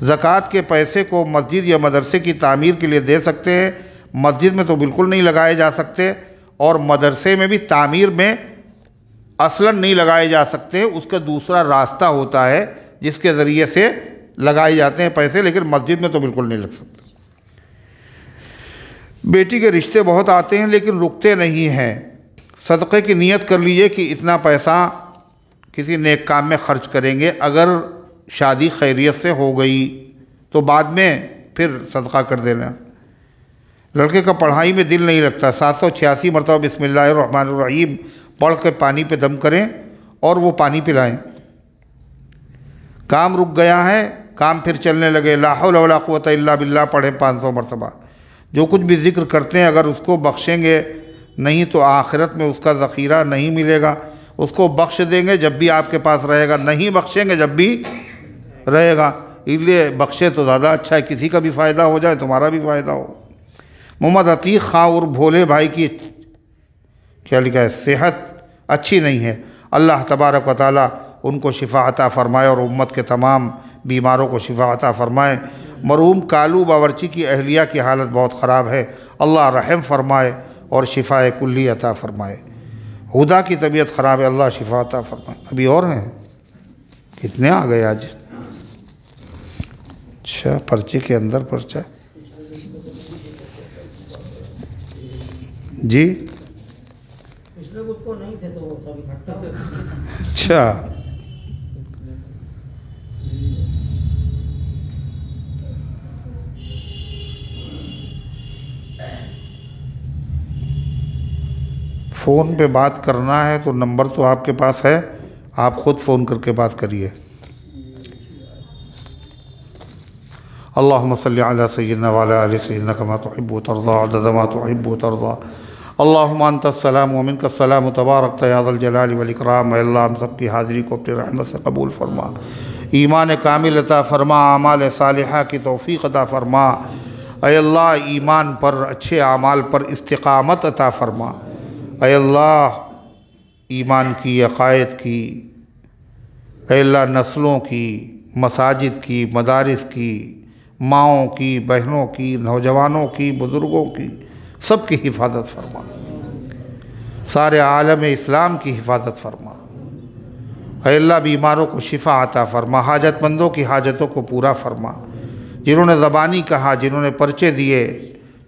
زکوٰۃ کے پیسے کو مسجد یا مدرسے کی تعمیر کے لیے دے سکتے ہیں؟ مسجد میں تو بالکل نہیں لگائے جا سکتے، اور مدرسے میں بھی تعمیر میں اصلاً نہیں لگائے جا سکتے، اس کا دوسرا راستہ ہوتا ہے جس کے ذریعے سے لگائے جاتے ہیں پیسے، لیکن مسجد میں تو بالکل نہیں لگ سکتے۔ بیٹی کے رشتے بہت آتے ہیں لیکن رکتے نہیں ہیں، صدقے کی نیت کر لیجئے کہ اتنا پیسہ کسی نیک کام میں خرچ کریں گے، اگر شادی خیریت سے ہو گئی تو بعد میں پھر صدقہ کر دینا۔ لڑکے کا پڑھائی میں دل نہیں لگتا، 786 مرتبہ بسم اللہ الرحمن الرحیم پڑھ کے پانی پہ دم کریں اور وہ پانی پلائیں۔ کام رک گیا ہے، کام پھر چلنے لگے، لا حول ولا قوت الا باللہ پڑھیں 500 مرتبہ۔ جو کچھ بھی ذکر کرتے ہیں اگر اس کو بخشیں گے نہیں تو آخرت میں اس کا ذخیرہ نہیں ملے گا، اس کو بخش دیں گے جب بھی آپ کے پاس رہے گا، نہیں بخشیں گے جب بھی رہے گا، اس لیے بخشے تو زیادہ اچھا ہے، کسی کا بھی فائدہ ہو جائے تمہارا بھی فائدہ ہو۔ محمد عتیق خان اور بھولے بھائی کی کیا لکھا ہے، صحت اچھی نہیں ہے، اللہ تبارک و تعالیٰ ان کو شفا عطا فرمائے اور امت کے تمام بیماروں کو شفا عطا فرمائے۔ مرحوم کالو باورچی کی اہلیہ کی حالت بہت خراب ہے، اللہ رحم فرمائے اور شفا کلی عطا فرمائے۔ ہدا کی طبیعت خراب ہے، اللہ شفا عطا فرمائے۔ ابھی اور ہیں کتنے آ گئے آج؟ اچھا پرچے کے اندر پرچہ جی، اچھا فون پہ بات کرنا ہے تو نمبر تو آپ کے پاس ہے، آپ خود فون کر کے بات کریے۔ اللهم صل على سيدنا وعلى آل سيدنا كما تحب وترضى عدد ما تحب وترضى اللهم انت السلام ومنك السلام تبارک یا ذا الجلال والاکرام۔ اے اللہ ہم سب کی حاضری کو اپنی رحمت سے قبول فرما، ایمان کامل عطا فرما، اعمال صالحہ کی توفیق عطا فرما۔ اے اللہ ایمان پر، اچھے اعمال پر استقامت عطا فرما۔ اے اللہ ایمان کی، عقائد کی، اے اللہ نسلوں کی، مساجد کی، مدارس کی، ماؤں کی، بہنوں کی، نوجوانوں کی، بزرگوں کی، سب کی حفاظت فرما، سارے عالم اسلام کی حفاظت فرما۔ اے اللہ بیماروں کو شفا عطا فرما، حاجت مندوں کی حاجتوں کو پورا فرما، جنہوں نے زبانی کہا، جنہوں نے پرچے دیے،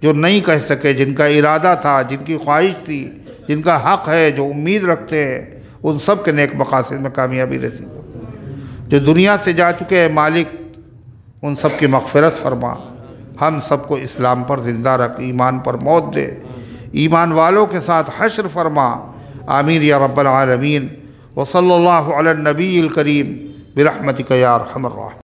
جو نہیں کہہ سکے، جن کا ارادہ تھا، جن کی خواہش تھی، جن کا حق ہے، جو امید رکھتے ہیں، ان سب کے نیک مقاصد میں کامیابی نصیب ہو۔ جو دنیا سے جا چکے ہیں مالک، ان سب کی مغفرت فرما، ہم سب کو اسلام پر زندہ رکھ، ایمان پر موت دے، ایمان والوں کے ساتھ حشر فرما، آمین یا رب العالمین۔ وصلی اللہ علی النبی الکریم برحمتک یا ارحم الراحمین۔